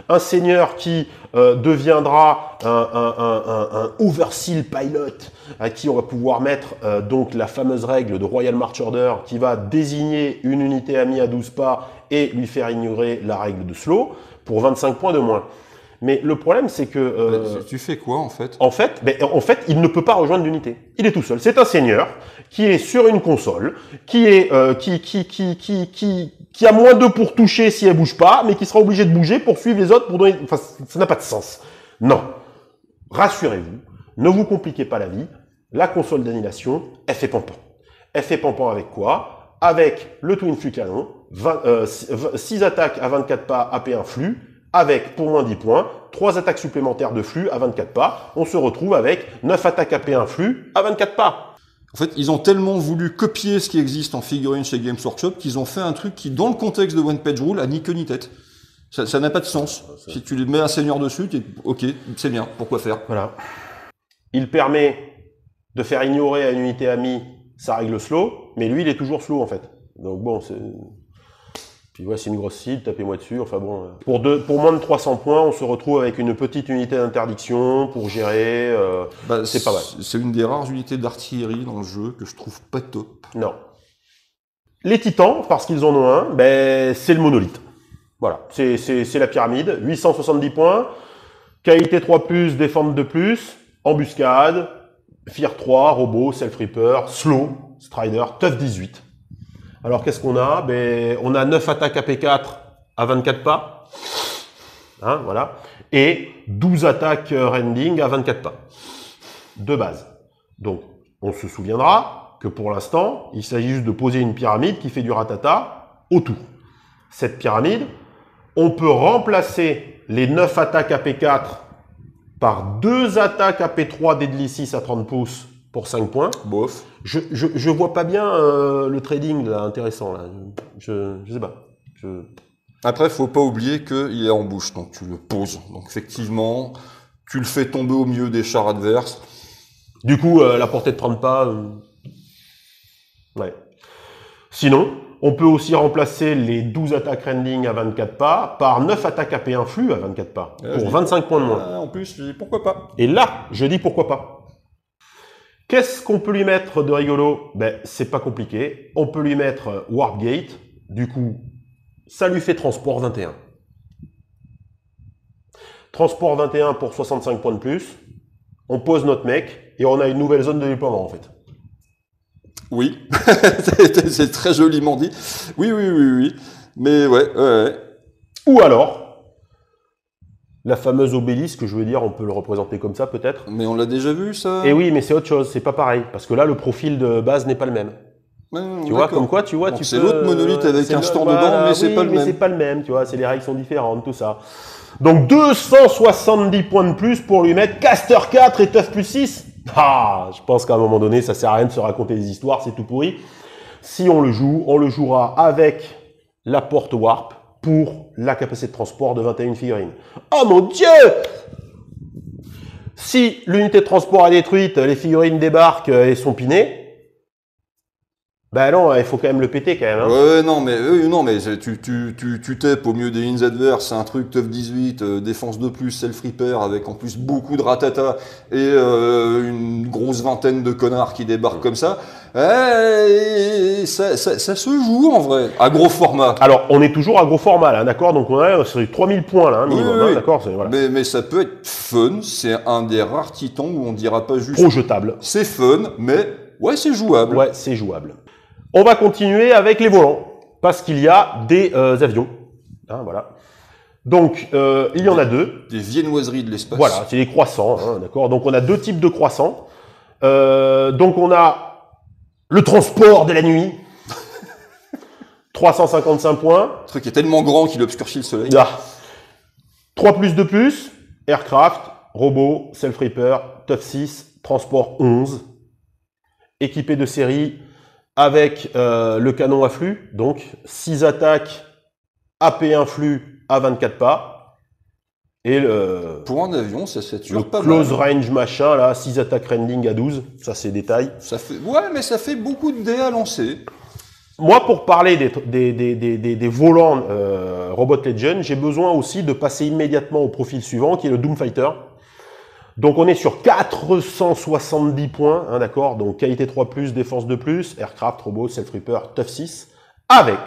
Un seigneur qui deviendra un overseal pilot, à qui on va pouvoir mettre donc la fameuse règle de Royal March Order qui va désigner une unité amie à 12 pas et lui faire ignorer la règle de slow pour 25 points de moins. Mais le problème, c'est que... tu fais quoi, en fait? En fait, il ne peut pas rejoindre d'unité. Il est tout seul. C'est un seigneur qui est sur une console, qui a moins 2 pour toucher si elle bouge pas, mais qui sera obligé de bouger pour suivre les autres pour donner... Enfin, ça n'a pas de sens. Non. Rassurez-vous. Ne vous compliquez pas la vie. La console d'annihilation, elle fait pampan. Elle fait pampan avec quoi? Avec le Twin Flux Canon, 6 attaques à 24 pas AP1 flux, avec, pour moins 10 points, 3 attaques supplémentaires de flux à 24 pas. On se retrouve avec 9 attaques AP1 flux à 24 pas. En fait, ils ont tellement voulu copier ce qui existe en figurine chez Games Workshop qu'ils ont fait un truc qui, dans le contexte de One Page Rule, a ni queue ni tête. Ça n'a pas de sens. Si tu mets un seigneur dessus, ok, c'est bien, pourquoi faire? Voilà. Il permet de faire ignorer à une unité amie sa règle slow, mais lui, il est toujours slow en fait. Donc bon, c'est... Puis ouais, c'est une grosse cible, tapez-moi dessus, enfin bon... Pour moins de 300 points, on se retrouve avec une petite unité d'interdiction pour gérer, c'est pas mal. C'est une des rares unités d'artillerie dans le jeu que je trouve pas top. Non. Les titans, parce qu'ils en ont un, c'est le monolithe. Voilà, c'est la pyramide, 870 points, qualité 3+, défense 2+, embuscade, Fear 3, robot, Self-Reaper, Slow, Strider, Tough 18. Alors, qu'est-ce qu'on a? On a 9 attaques AP4 à 24 pas. Hein, voilà. Et 12 attaques Rending à 24 pas. De base. Donc, on se souviendra que pour l'instant, il s'agit juste de poser une pyramide qui fait du ratata autour. Cette pyramide, on peut remplacer les 9 attaques AP4 par 2 attaques AP3 Deadly 6 à 30 pouces pour 5 points. Bof. Je vois pas bien le trading là, intéressant. Là. Je sais pas. Après, faut pas oublier qu'il est en bouche, donc tu le poses. Donc effectivement, tu le fais tomber au milieu des chars adverses. Du coup, la portée de 30 pas... Ouais. Sinon, on peut aussi remplacer les 12 attaques Rending à 24 pas par 9 attaques AP1 flux à 24 pas, pour 25 points de moins. En plus, je dis pourquoi pas. Et là, je dis pourquoi pas. Qu'est-ce qu'on peut lui mettre de rigolo? Ben, c'est pas compliqué. On peut lui mettre Warp Gate. Du coup, ça lui fait transport 21. Transport 21 pour 65 points de plus. On pose notre mec et on a une nouvelle zone de déploiement en fait. Oui, c'est très joliment dit. Oui, oui, oui, oui. Mais ouais. Ou alors, la fameuse obélisque, je veux dire, on peut le représenter comme ça peut-être. Mais on l'a déjà vu ça. Et oui, mais c'est autre chose, c'est pas pareil. Parce que là, le profil de base n'est pas le même. Tu vois, comme quoi, tu vois, donc tu c'est peux... l'autre monolithe avec un stand dedans, mais c'est pas le même. c'est pas le même, tu vois, c'est les règles sont différentes, tout ça. Donc 270 points de plus pour lui mettre Caster 4 et Tough plus 6. Ah, je pense qu'à un moment donné, ça sert à rien de se raconter des histoires, c'est tout pourri. Si on le joue, on le jouera avec la porte Warp pour la capacité de transport de 21 figurines. Oh mon Dieu! Si l'unité de transport est détruite, les figurines débarquent et sont pinées, ben non, il faut quand même le péter quand même. Hein. Ouais, non, mais tu tapes au mieux des ins adverses, c'est un truc tough 18, défense de plus, self repair, avec en plus beaucoup de ratata et une grosse vingtaine de connards qui débarquent comme ça. Ça se joue en vrai, à gros format. Alors, on est toujours à gros format là, d'accord? Donc on a 3000 points là, minimum, oui. d'accord? Voilà. Mais ça peut être fun, c'est un des rares titans où on dira pas juste... Projetable. C'est fun, mais ouais, c'est jouable. Ouais, c'est jouable. On va continuer avec les volants, parce qu'il y a des avions. Hein, voilà. Donc, il y en a deux. Des viennoiseries de l'espace. Voilà, c'est des croissants, hein, d'accord? Donc, on a deux types de croissants. Donc, on a le transport de la nuit. 355 points. Le truc est tellement grand qu'il obscurcit le soleil. Là. 3 plus de plus. Aircraft, robot, self-reaper, Tough 6, transport 11. Équipé de série avec le canon à flux. Donc, 6 attaques, AP1 flux à 24 pas. Et le... Pour un avion, ça sature pas mal. Close range machin, là, 6 attaques rending à 12. Ça, c'est détail. Ça fait... Ouais, mais ça fait beaucoup de dés à lancer. Moi, pour parler des volants Robot Legion, j'ai besoin aussi de passer immédiatement au profil suivant, qui est le Doomfighter. Donc, on est sur 470 points, hein, d'accord? Donc, qualité 3+, défense 2+, aircraft, robot, self-reaper, tough 6, avec,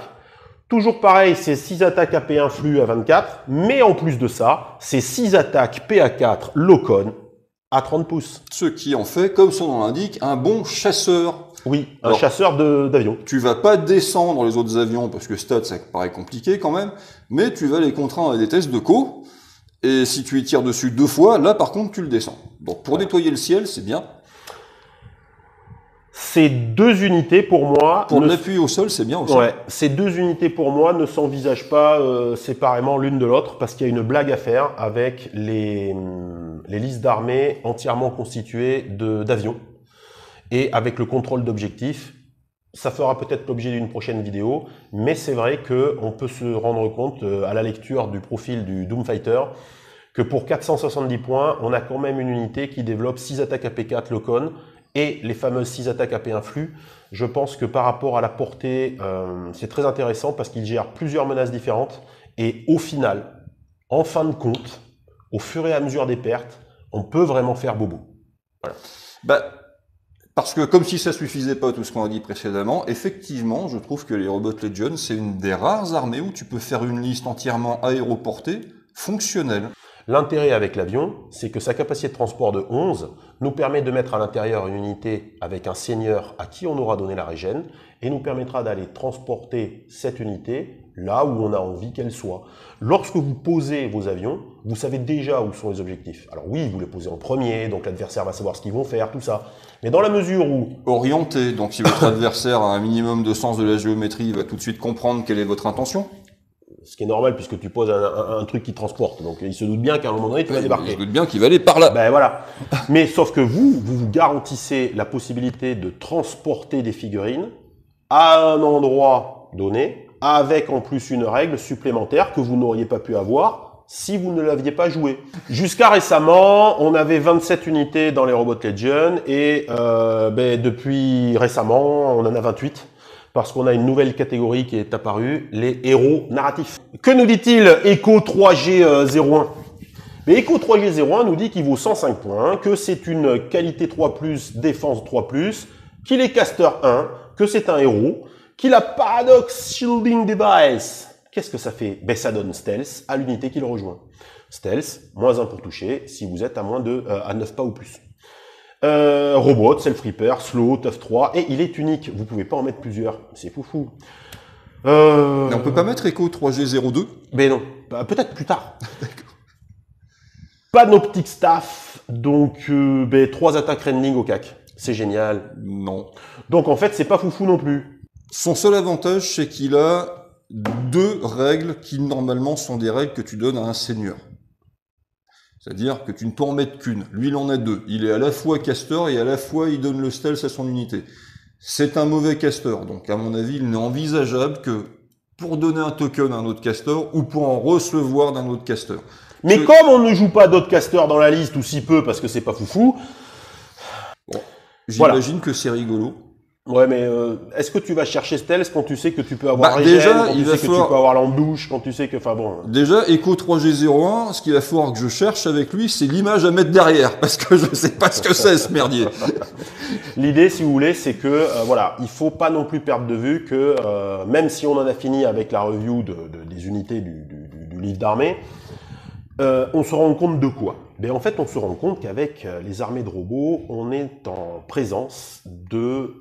toujours pareil, c'est 6 attaques AP1 flux à 24, mais en plus de ça, c'est 6 attaques PA4 Locon à 30 pouces. Ce qui en fait, comme son nom l'indique, un bon chasseur. Oui, un chasseur d'avions. Tu vas pas descendre les autres avions, parce que stats, ça paraît compliqué quand même, mais tu vas les contraindre à des tests de co. Et si tu y tires dessus 2 fois, là par contre tu le descends. Donc pour nettoyer le ciel, c'est bien. Ces deux unités pour moi... Pour l'appui au sol, c'est bien aussi. Ouais, ces deux unités pour moi ne s'envisagent pas séparément l'une de l'autre parce qu'il y a une blague à faire avec les listes d'armées entièrement constituées d'avions et avec le contrôle d'objectifs. Ça fera peut-être l'objet d'une prochaine vidéo, mais c'est vrai qu'on peut se rendre compte à la lecture du profil du Doomfighter que pour 470 points, on a quand même une unité qui développe 6 attaques AP4 Locon et les fameuses 6 attaques AP1 flux. Je pense que par rapport à la portée, c'est très intéressant parce qu'il gère plusieurs menaces différentes et au final, en fin de compte, au fur et à mesure des pertes, on peut vraiment faire bobo. Voilà. Bah, parce que comme si ça suffisait pas tout ce qu'on a dit précédemment, effectivement, je trouve que les Robot Legion, c'est une des rares armées où tu peux faire une liste entièrement aéroportée, fonctionnelle. L'intérêt avec l'avion, c'est que sa capacité de transport de 11 nous permet de mettre à l'intérieur une unité avec un seigneur à qui on aura donné la régène et nous permettra d'aller transporter cette unité là où on a envie qu'elle soit. Lorsque vous posez vos avions, vous savez déjà où sont les objectifs. Alors oui, vous les posez en premier, donc l'adversaire va savoir ce qu'ils vont faire, tout ça. Mais dans la mesure où... Orienté, donc si votre adversaire a un minimum de sens de la géométrie, il va tout de suite comprendre quelle est votre intention. Ce qui est normal puisque tu poses un truc qui transporte. Donc il se doute bien qu'à un moment donné, tu vas débarquer. Il se doute bien qu'il va aller par là. Ben voilà. Mais sauf que vous garantissez la possibilité de transporter des figurines à un endroit donné, avec en plus une règle supplémentaire que vous n'auriez pas pu avoir si vous ne l'aviez pas joué. Jusqu'à récemment, on avait 27 unités dans les Robot Legion et depuis récemment, on en a 28. Parce qu'on a une nouvelle catégorie qui est apparue, les héros narratifs. Que nous dit-il Echo 3G01? Et Echo 3G01 nous dit qu'il vaut 105 points, que c'est une qualité 3+, défense 3+, qu'il est caster 1, que c'est un héros, qu'il a Paradox Shielding Device. Qu'est-ce que ça fait? Ben, ça donne Stealth à l'unité qui le rejoint. Stealth, -1 pour toucher, si vous êtes à 9 pas ou plus. Robot, Self-Reaper, Slow, Tough 3, et il est unique. Vous pouvez pas en mettre plusieurs. C'est foufou. Mais on peut pas mettre Echo 3G02? Ben non. Peut-être plus tard. Pas d'Optic Staff, donc 3 attaques Rending au cac. C'est génial. Non. Donc en fait, c'est pas foufou non plus. Son seul avantage, c'est qu'il a 2 règles qui normalement sont des règles que tu donnes à un seigneur. C'est-à-dire que tu ne peux en mettre qu'une. Lui, il en a 2. Il est à la fois caster et à la fois il donne le stealth à son unité. C'est un mauvais caster, donc à mon avis, il n'est envisageable que pour donner un token à un autre caster ou pour en recevoir d'un autre caster. Mais comme on ne joue pas d'autres casters dans la liste, ou si peu, parce que c'est pas foufou... Bon, j'imagine que c'est rigolo. Ouais, mais est-ce que tu vas chercher stealth quand tu sais que tu peux avoir regen, déjà, quand tu sais que tu peux avoir l'embouche, quand tu sais que... Enfin bon... Déjà, Echo 3G01, ce qu'il va falloir que je cherche avec lui, c'est l'image à mettre derrière, parce que je sais pas ce que c'est, ce merdier. L'idée, si vous voulez, c'est que, voilà, il faut pas non plus perdre de vue que, même si on en a fini avec la review des unités du livre d'armée, on se rend compte de quoi? Ben, en fait, on se rend compte qu'avec les armées de robots, on est en présence de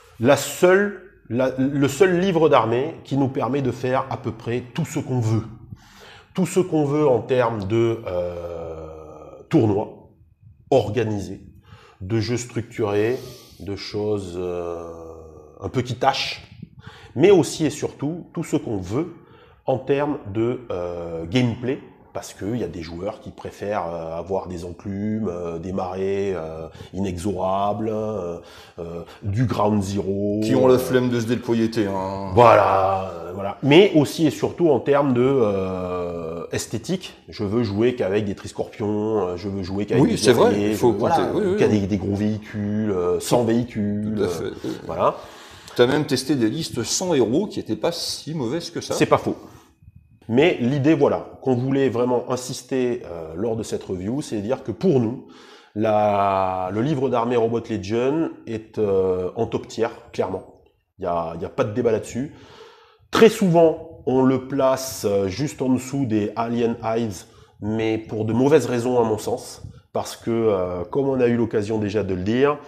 le seul livre d'armée qui nous permet de faire à peu près tout ce qu'on veut. Tout ce qu'on veut en termes de tournois organisés, de jeux structurés, de choses un peu qui tâchent, mais aussi et surtout tout ce qu'on veut en termes de gameplay, parce qu'il y a des joueurs qui préfèrent avoir des enclumes, des marées inexorables, du ground zero. Qui ont la flemme de se déployer, hein. Voilà, voilà. Mais aussi et surtout en termes de esthétique. Je veux jouer qu'avec des triscorpions, je veux jouer qu'avec des c'est vrai, guerriers, il faut voilà, compter. qu'avec des gros véhicules, sans véhicules. Tout à fait. Voilà. Tu as même testé des listes sans héros qui n'étaient pas si mauvaises que ça. C'est pas faux. Mais l'idée, voilà, qu'on voulait vraiment insister lors de cette review, c'est de dire que pour nous, le livre d'armée Robot Legion est en top tier, clairement. Il y a pas de débat là-dessus. Très souvent, on le place juste en dessous des Alien Hives, mais pour de mauvaises raisons à mon sens. Parce que, comme on a eu l'occasion déjà de le dire,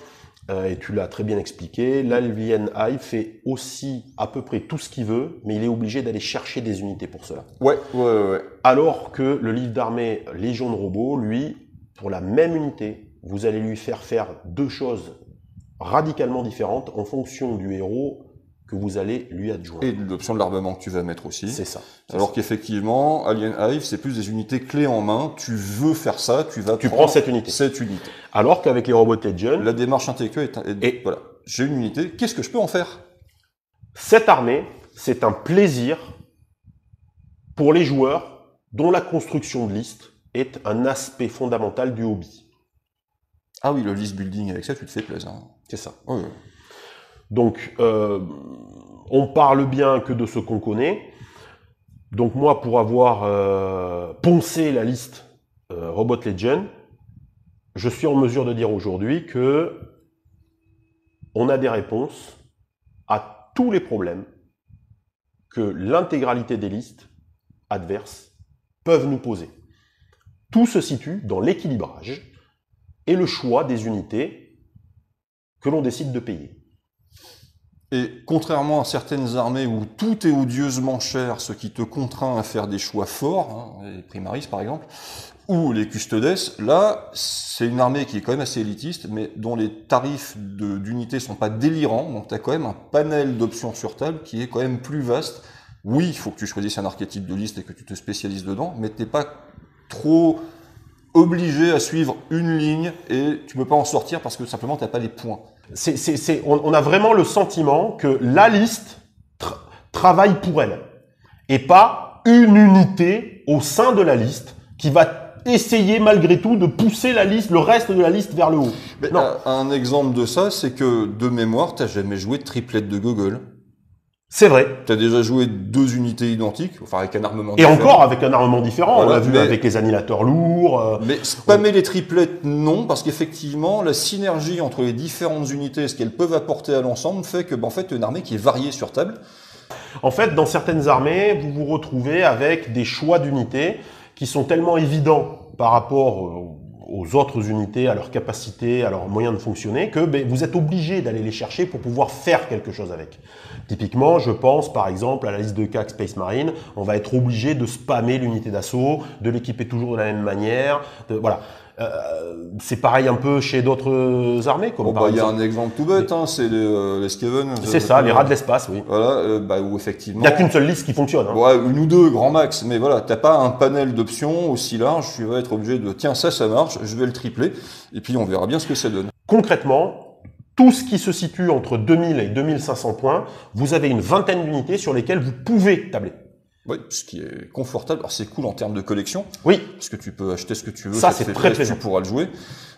et tu l'as très bien expliqué, l'Alien Hive fait aussi à peu près tout ce qu'il veut, mais il est obligé d'aller chercher des unités pour cela. Ouais. Alors que le livre d'armée Légion de robots, lui, pour la même unité, vous allez lui faire 2 choses radicalement différentes en fonction du héros que vous allez lui adjoindre. Et de l'option de l'armement que tu vas mettre aussi. C'est ça. Alors qu'effectivement, Alien Hive, c'est plus des unités clés en main. Tu veux faire ça, tu prends cette unité. Alors qu'avec les Robot Legion, la démarche intellectuelle est voilà, j'ai une unité, qu'est-ce que je peux en faire? Cette armée, c'est un plaisir pour les joueurs dont la construction de liste est un aspect fondamental du hobby. Ah oui, le list building, avec ça, tu te fais plaisir. C'est ça. Ouais. Donc, on parle bien que de ce qu'on connaît. Donc moi, pour avoir poncé la liste Robot Legion, je suis en mesure de dire aujourd'hui que on a des réponses à tous les problèmes que l'intégralité des listes adverses peuvent nous poser. Tout se situe dans l'équilibrage et le choix des unités que l'on décide de payer. Et contrairement à certaines armées où tout est odieusement cher, ce qui te contraint à faire des choix forts, les Primaris par exemple, ou les Custodes, là, c'est une armée qui est quand même assez élitiste, mais dont les tarifs d'unités sont pas délirants, donc tu as quand même un panel d'options sur table qui est quand même plus vaste. Oui, il faut que tu choisisses un archétype de liste et que tu te spécialises dedans, mais t'es pas trop obligé à suivre une ligne et tu peux pas en sortir parce que simplement t'as pas les points. On a vraiment le sentiment que la liste travaille pour elle et pas une unité au sein de la liste qui va essayer malgré tout de pousser la liste, le reste de la liste vers le haut. Mais non. Un exemple de ça, c'est que de mémoire, t'as jamais joué de triplette de Gogol. C'est vrai. Tu as déjà joué 2 unités identiques, enfin avec un armement différent. Et encore avec un armement différent, voilà, on l'a vu avec les annihilateurs lourds. Mais spammer les triplettes, non, parce qu'effectivement, la synergie entre les différentes unités et ce qu'elles peuvent apporter à l'ensemble fait que, en fait, tu as une armée qui est variée sur table. En fait, dans certaines armées, vous vous retrouvez avec des choix d'unités qui sont tellement évidents par rapport aux autres unités, à leur capacité, à leurs moyens de fonctionner, que vous êtes obligé d'aller les chercher pour pouvoir faire quelque chose avec. Typiquement, je pense par exemple à la liste de CAC Space Marine, on va être obligé de spammer l'unité d'assaut, de l'équiper toujours de la même manière, voilà. C'est pareil un peu chez d'autres armées. Il y a un exemple tout bête, hein, c'est les Skaven. C'est ça, les rats de l'espace, oui. Voilà, où effectivement... Il n'y a qu'une seule liste qui fonctionne. Hein. Ouais, 1 ou 2, grand max, mais voilà, t'as pas un panel d'options aussi large, tu vas être obligé de, tiens, ça marche, je vais le tripler, et puis on verra bien ce que ça donne. Concrètement, tout ce qui se situe entre 2000 et 2500 points, vous avez une vingtaine d'unités sur lesquelles vous pouvez tabler. Oui, ce qui est confortable. Alors c'est cool en termes de collection. Oui. Parce que tu peux acheter ce que tu veux. Ça c'est très plaisant. Tu pourras le jouer.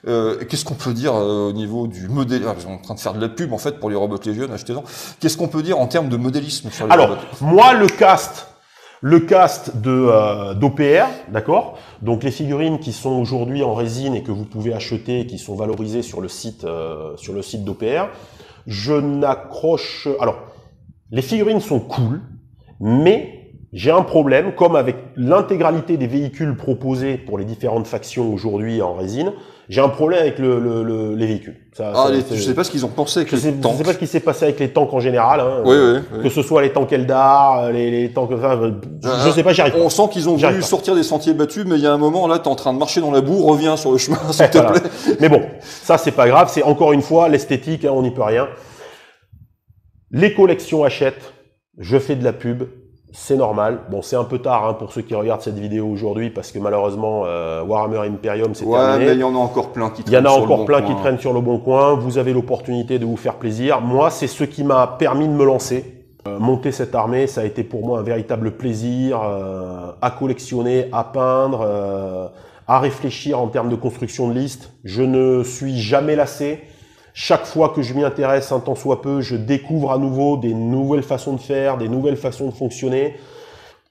Qu'est-ce qu'on peut dire au niveau du modèle? On est en train de faire de la pub en fait pour les Robots Legion, achetez-en. Qu'est-ce qu'on peut dire en termes de modélisme sur les robots? Alors, moi le cast d'OPR, d'accord? Donc les figurines qui sont aujourd'hui en résine et que vous pouvez acheter, qui sont valorisées sur le site d'OPR, je n'accroche... Alors, les figurines sont cool, mais j'ai un problème, comme avec l'intégralité des véhicules proposés pour les différentes factions aujourd'hui en résine, j'ai un problème avec les véhicules. Je sais pas ce qu'ils ont pensé avec les tanks. Je sais pas ce qui s'est passé avec les tanks en général. Hein, oui. Que ce soit les tanks Eldar, les tanks... Enfin, je sais pas, j'y arrive pas. On sent qu'ils ont voulu sortir des sentiers battus, mais il y a un moment, là, t'es en train de marcher dans la boue, reviens sur le chemin, s'il te plaît. Mais bon, ça c'est pas grave, c'est encore une fois l'esthétique, hein, on n'y peut rien. Les collections achètent, je fais de la pub. C'est normal. Bon, c'est un peu tard hein, pour ceux qui regardent cette vidéo aujourd'hui parce que malheureusement, Warhammer Imperium, c'est terminé. Mais il y en a encore plein qui traînent. Il y en a encore plein qui traînent sur le bon coin. Vous avez l'opportunité de vous faire plaisir. Moi, c'est ce qui m'a permis de me lancer. Monter cette armée, ça a été pour moi un véritable plaisir à collectionner, à peindre, à réfléchir en termes de construction de liste. Je ne suis jamais lassé. Chaque fois que je m'y intéresse un tant soit peu, je découvre à nouveau des nouvelles façons de faire, des nouvelles façons de fonctionner.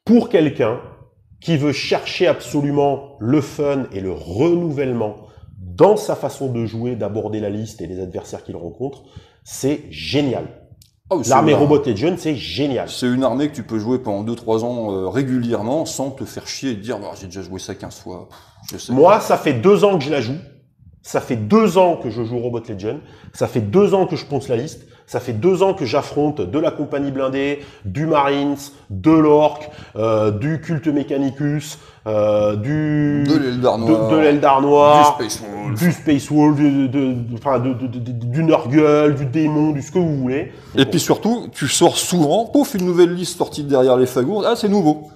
Pour quelqu'un qui veut chercher absolument le fun et le renouvellement dans sa façon de jouer, d'aborder la liste et les adversaires qu'il rencontre, c'est génial. L'armée Robot Legion, c'est génial. C'est une armée que tu peux jouer pendant 2-3 ans régulièrement sans te faire chier et te dire j'ai déjà joué ça 15 fois. Moi, ça fait 2 ans que je la joue. Ça fait 2 ans que je joue Robot Legion, ça fait 2 ans que je ponce la liste, ça fait 2 ans que j'affronte de la compagnie blindée, du Marines, de l'Orc, du Culte Mechanicus, de l'Eldar Noir, du Space Wolf, du Nurgle, du Démon, du ce que vous voulez. Et puis surtout, tu sors souvent, pouf, une nouvelle liste sortie de derrière les fagours, c'est nouveau.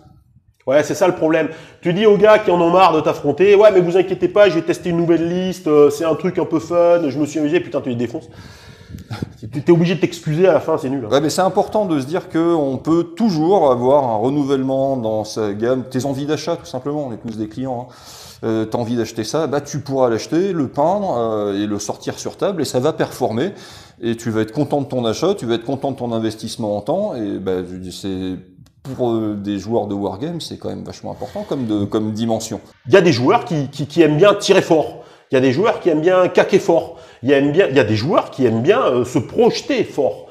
Ouais, c'est ça le problème. Tu dis aux gars qui en ont marre de t'affronter, ouais, mais vous inquiétez pas, j'ai testé une nouvelle liste, c'est un truc un peu fun, je me suis amusé, putain, tu les défonces. Tu es obligé de t'excuser à la fin, c'est nul. Hein. Ouais, mais c'est important de se dire qu'on peut toujours avoir un renouvellement dans sa gamme, tes envies d'achat, tout simplement, on est tous des clients. Hein. T'as envie d'acheter ça, tu pourras l'acheter, le peindre et le sortir sur table et ça va performer. Et tu vas être content de ton achat, tu vas être content de ton investissement en temps et c'est... Pour des joueurs de Wargame, c'est quand même vachement important comme dimension. Il y a des joueurs qui aiment bien tirer fort. Il y a des joueurs qui aiment bien caquer fort. Il y a des joueurs qui aiment bien se projeter fort.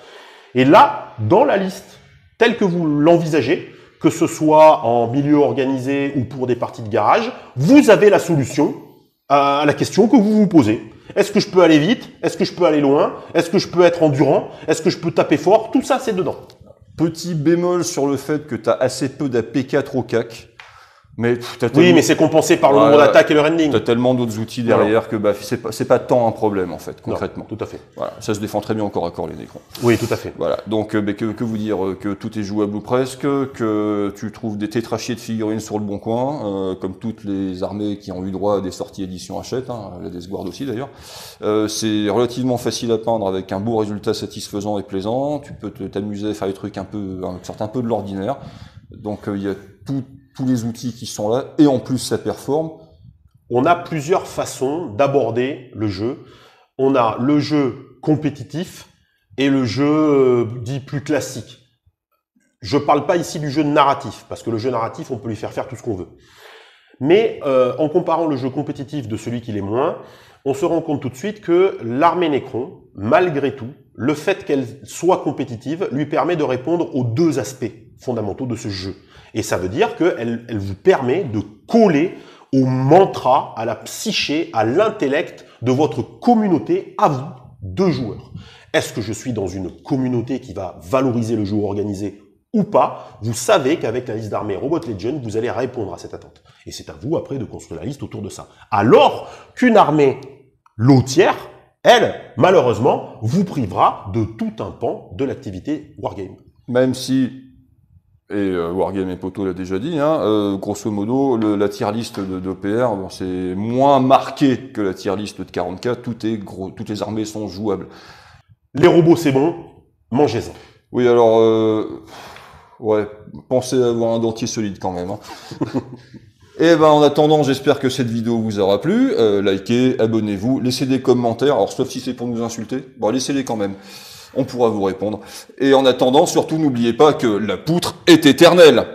Et là, dans la liste, telle que vous l'envisagez, que ce soit en milieu organisé ou pour des parties de garage, vous avez la solution à la question que vous vous posez. Est-ce que je peux aller vite? Est-ce que je peux aller loin? Est-ce que je peux être endurant? Est-ce que je peux taper fort? Tout ça, c'est dedans. Petit bémol sur le fait que tu as assez peu d'AP4 au CAC. Mais oui, mais c'est compensé par le nombre d'attaques et le rending. Tu as tellement d'autres outils derrière que c'est pas tant un problème en fait, concrètement. Non, tout à fait. Voilà, ça se défend très bien encore à corps les Necrons. Oui, tout à fait. Voilà, donc que vous dire que tout est jouable ou presque, que tu trouves des tétrachiers de figurines sur le bon coin, comme toutes les armées qui ont eu droit à des sorties édition achètent, hein, la Death Guard aussi d'ailleurs. C'est relativement facile à peindre avec un beau résultat satisfaisant et plaisant. Tu peux t'amuser à faire des trucs sortent un peu de l'ordinaire. Donc il y a tous les outils qui sont là, et en plus ça performe. On a plusieurs façons d'aborder le jeu. On a le jeu compétitif et le jeu dit plus classique. Je parle pas ici du jeu narratif, parce que le jeu narratif, on peut lui faire tout ce qu'on veut. Mais en comparant le jeu compétitif de celui qui l'est moins, on se rend compte tout de suite que l'armée Necron, malgré tout, le fait qu'elle soit compétitive lui permet de répondre aux deux aspects fondamentaux de ce jeu. Et ça veut dire qu'elle vous permet de coller au mantra, à la psyché, à l'intellect de votre communauté, à vous, deux joueurs. Est-ce que je suis dans une communauté qui va valoriser le jeu organisé ou pas? Vous savez qu'avec la liste d'armées Robot Legion, vous allez répondre à cette attente. Et c'est à vous après de construire la liste autour de ça. Alors qu'une armée lotière, elle, malheureusement, vous privera de tout un pan de l'activité Wargame. Même si, et Wargame et Poto l'a déjà dit, hein, grosso modo, la tier list d'OPR, bon, c'est moins marqué que la tier list de 44, toutes les armées sont jouables. Les robots, c'est bon, mangez-en. Oui, alors, ouais, pensez à avoir un dentier solide quand même. Hein. Et ben en attendant, j'espère que cette vidéo vous aura plu. Likez, abonnez-vous, laissez des commentaires. Alors sauf si c'est pour nous insulter, bon laissez-les quand même. On pourra vous répondre. Et en attendant, surtout n'oubliez pas que la poutre est éternelle.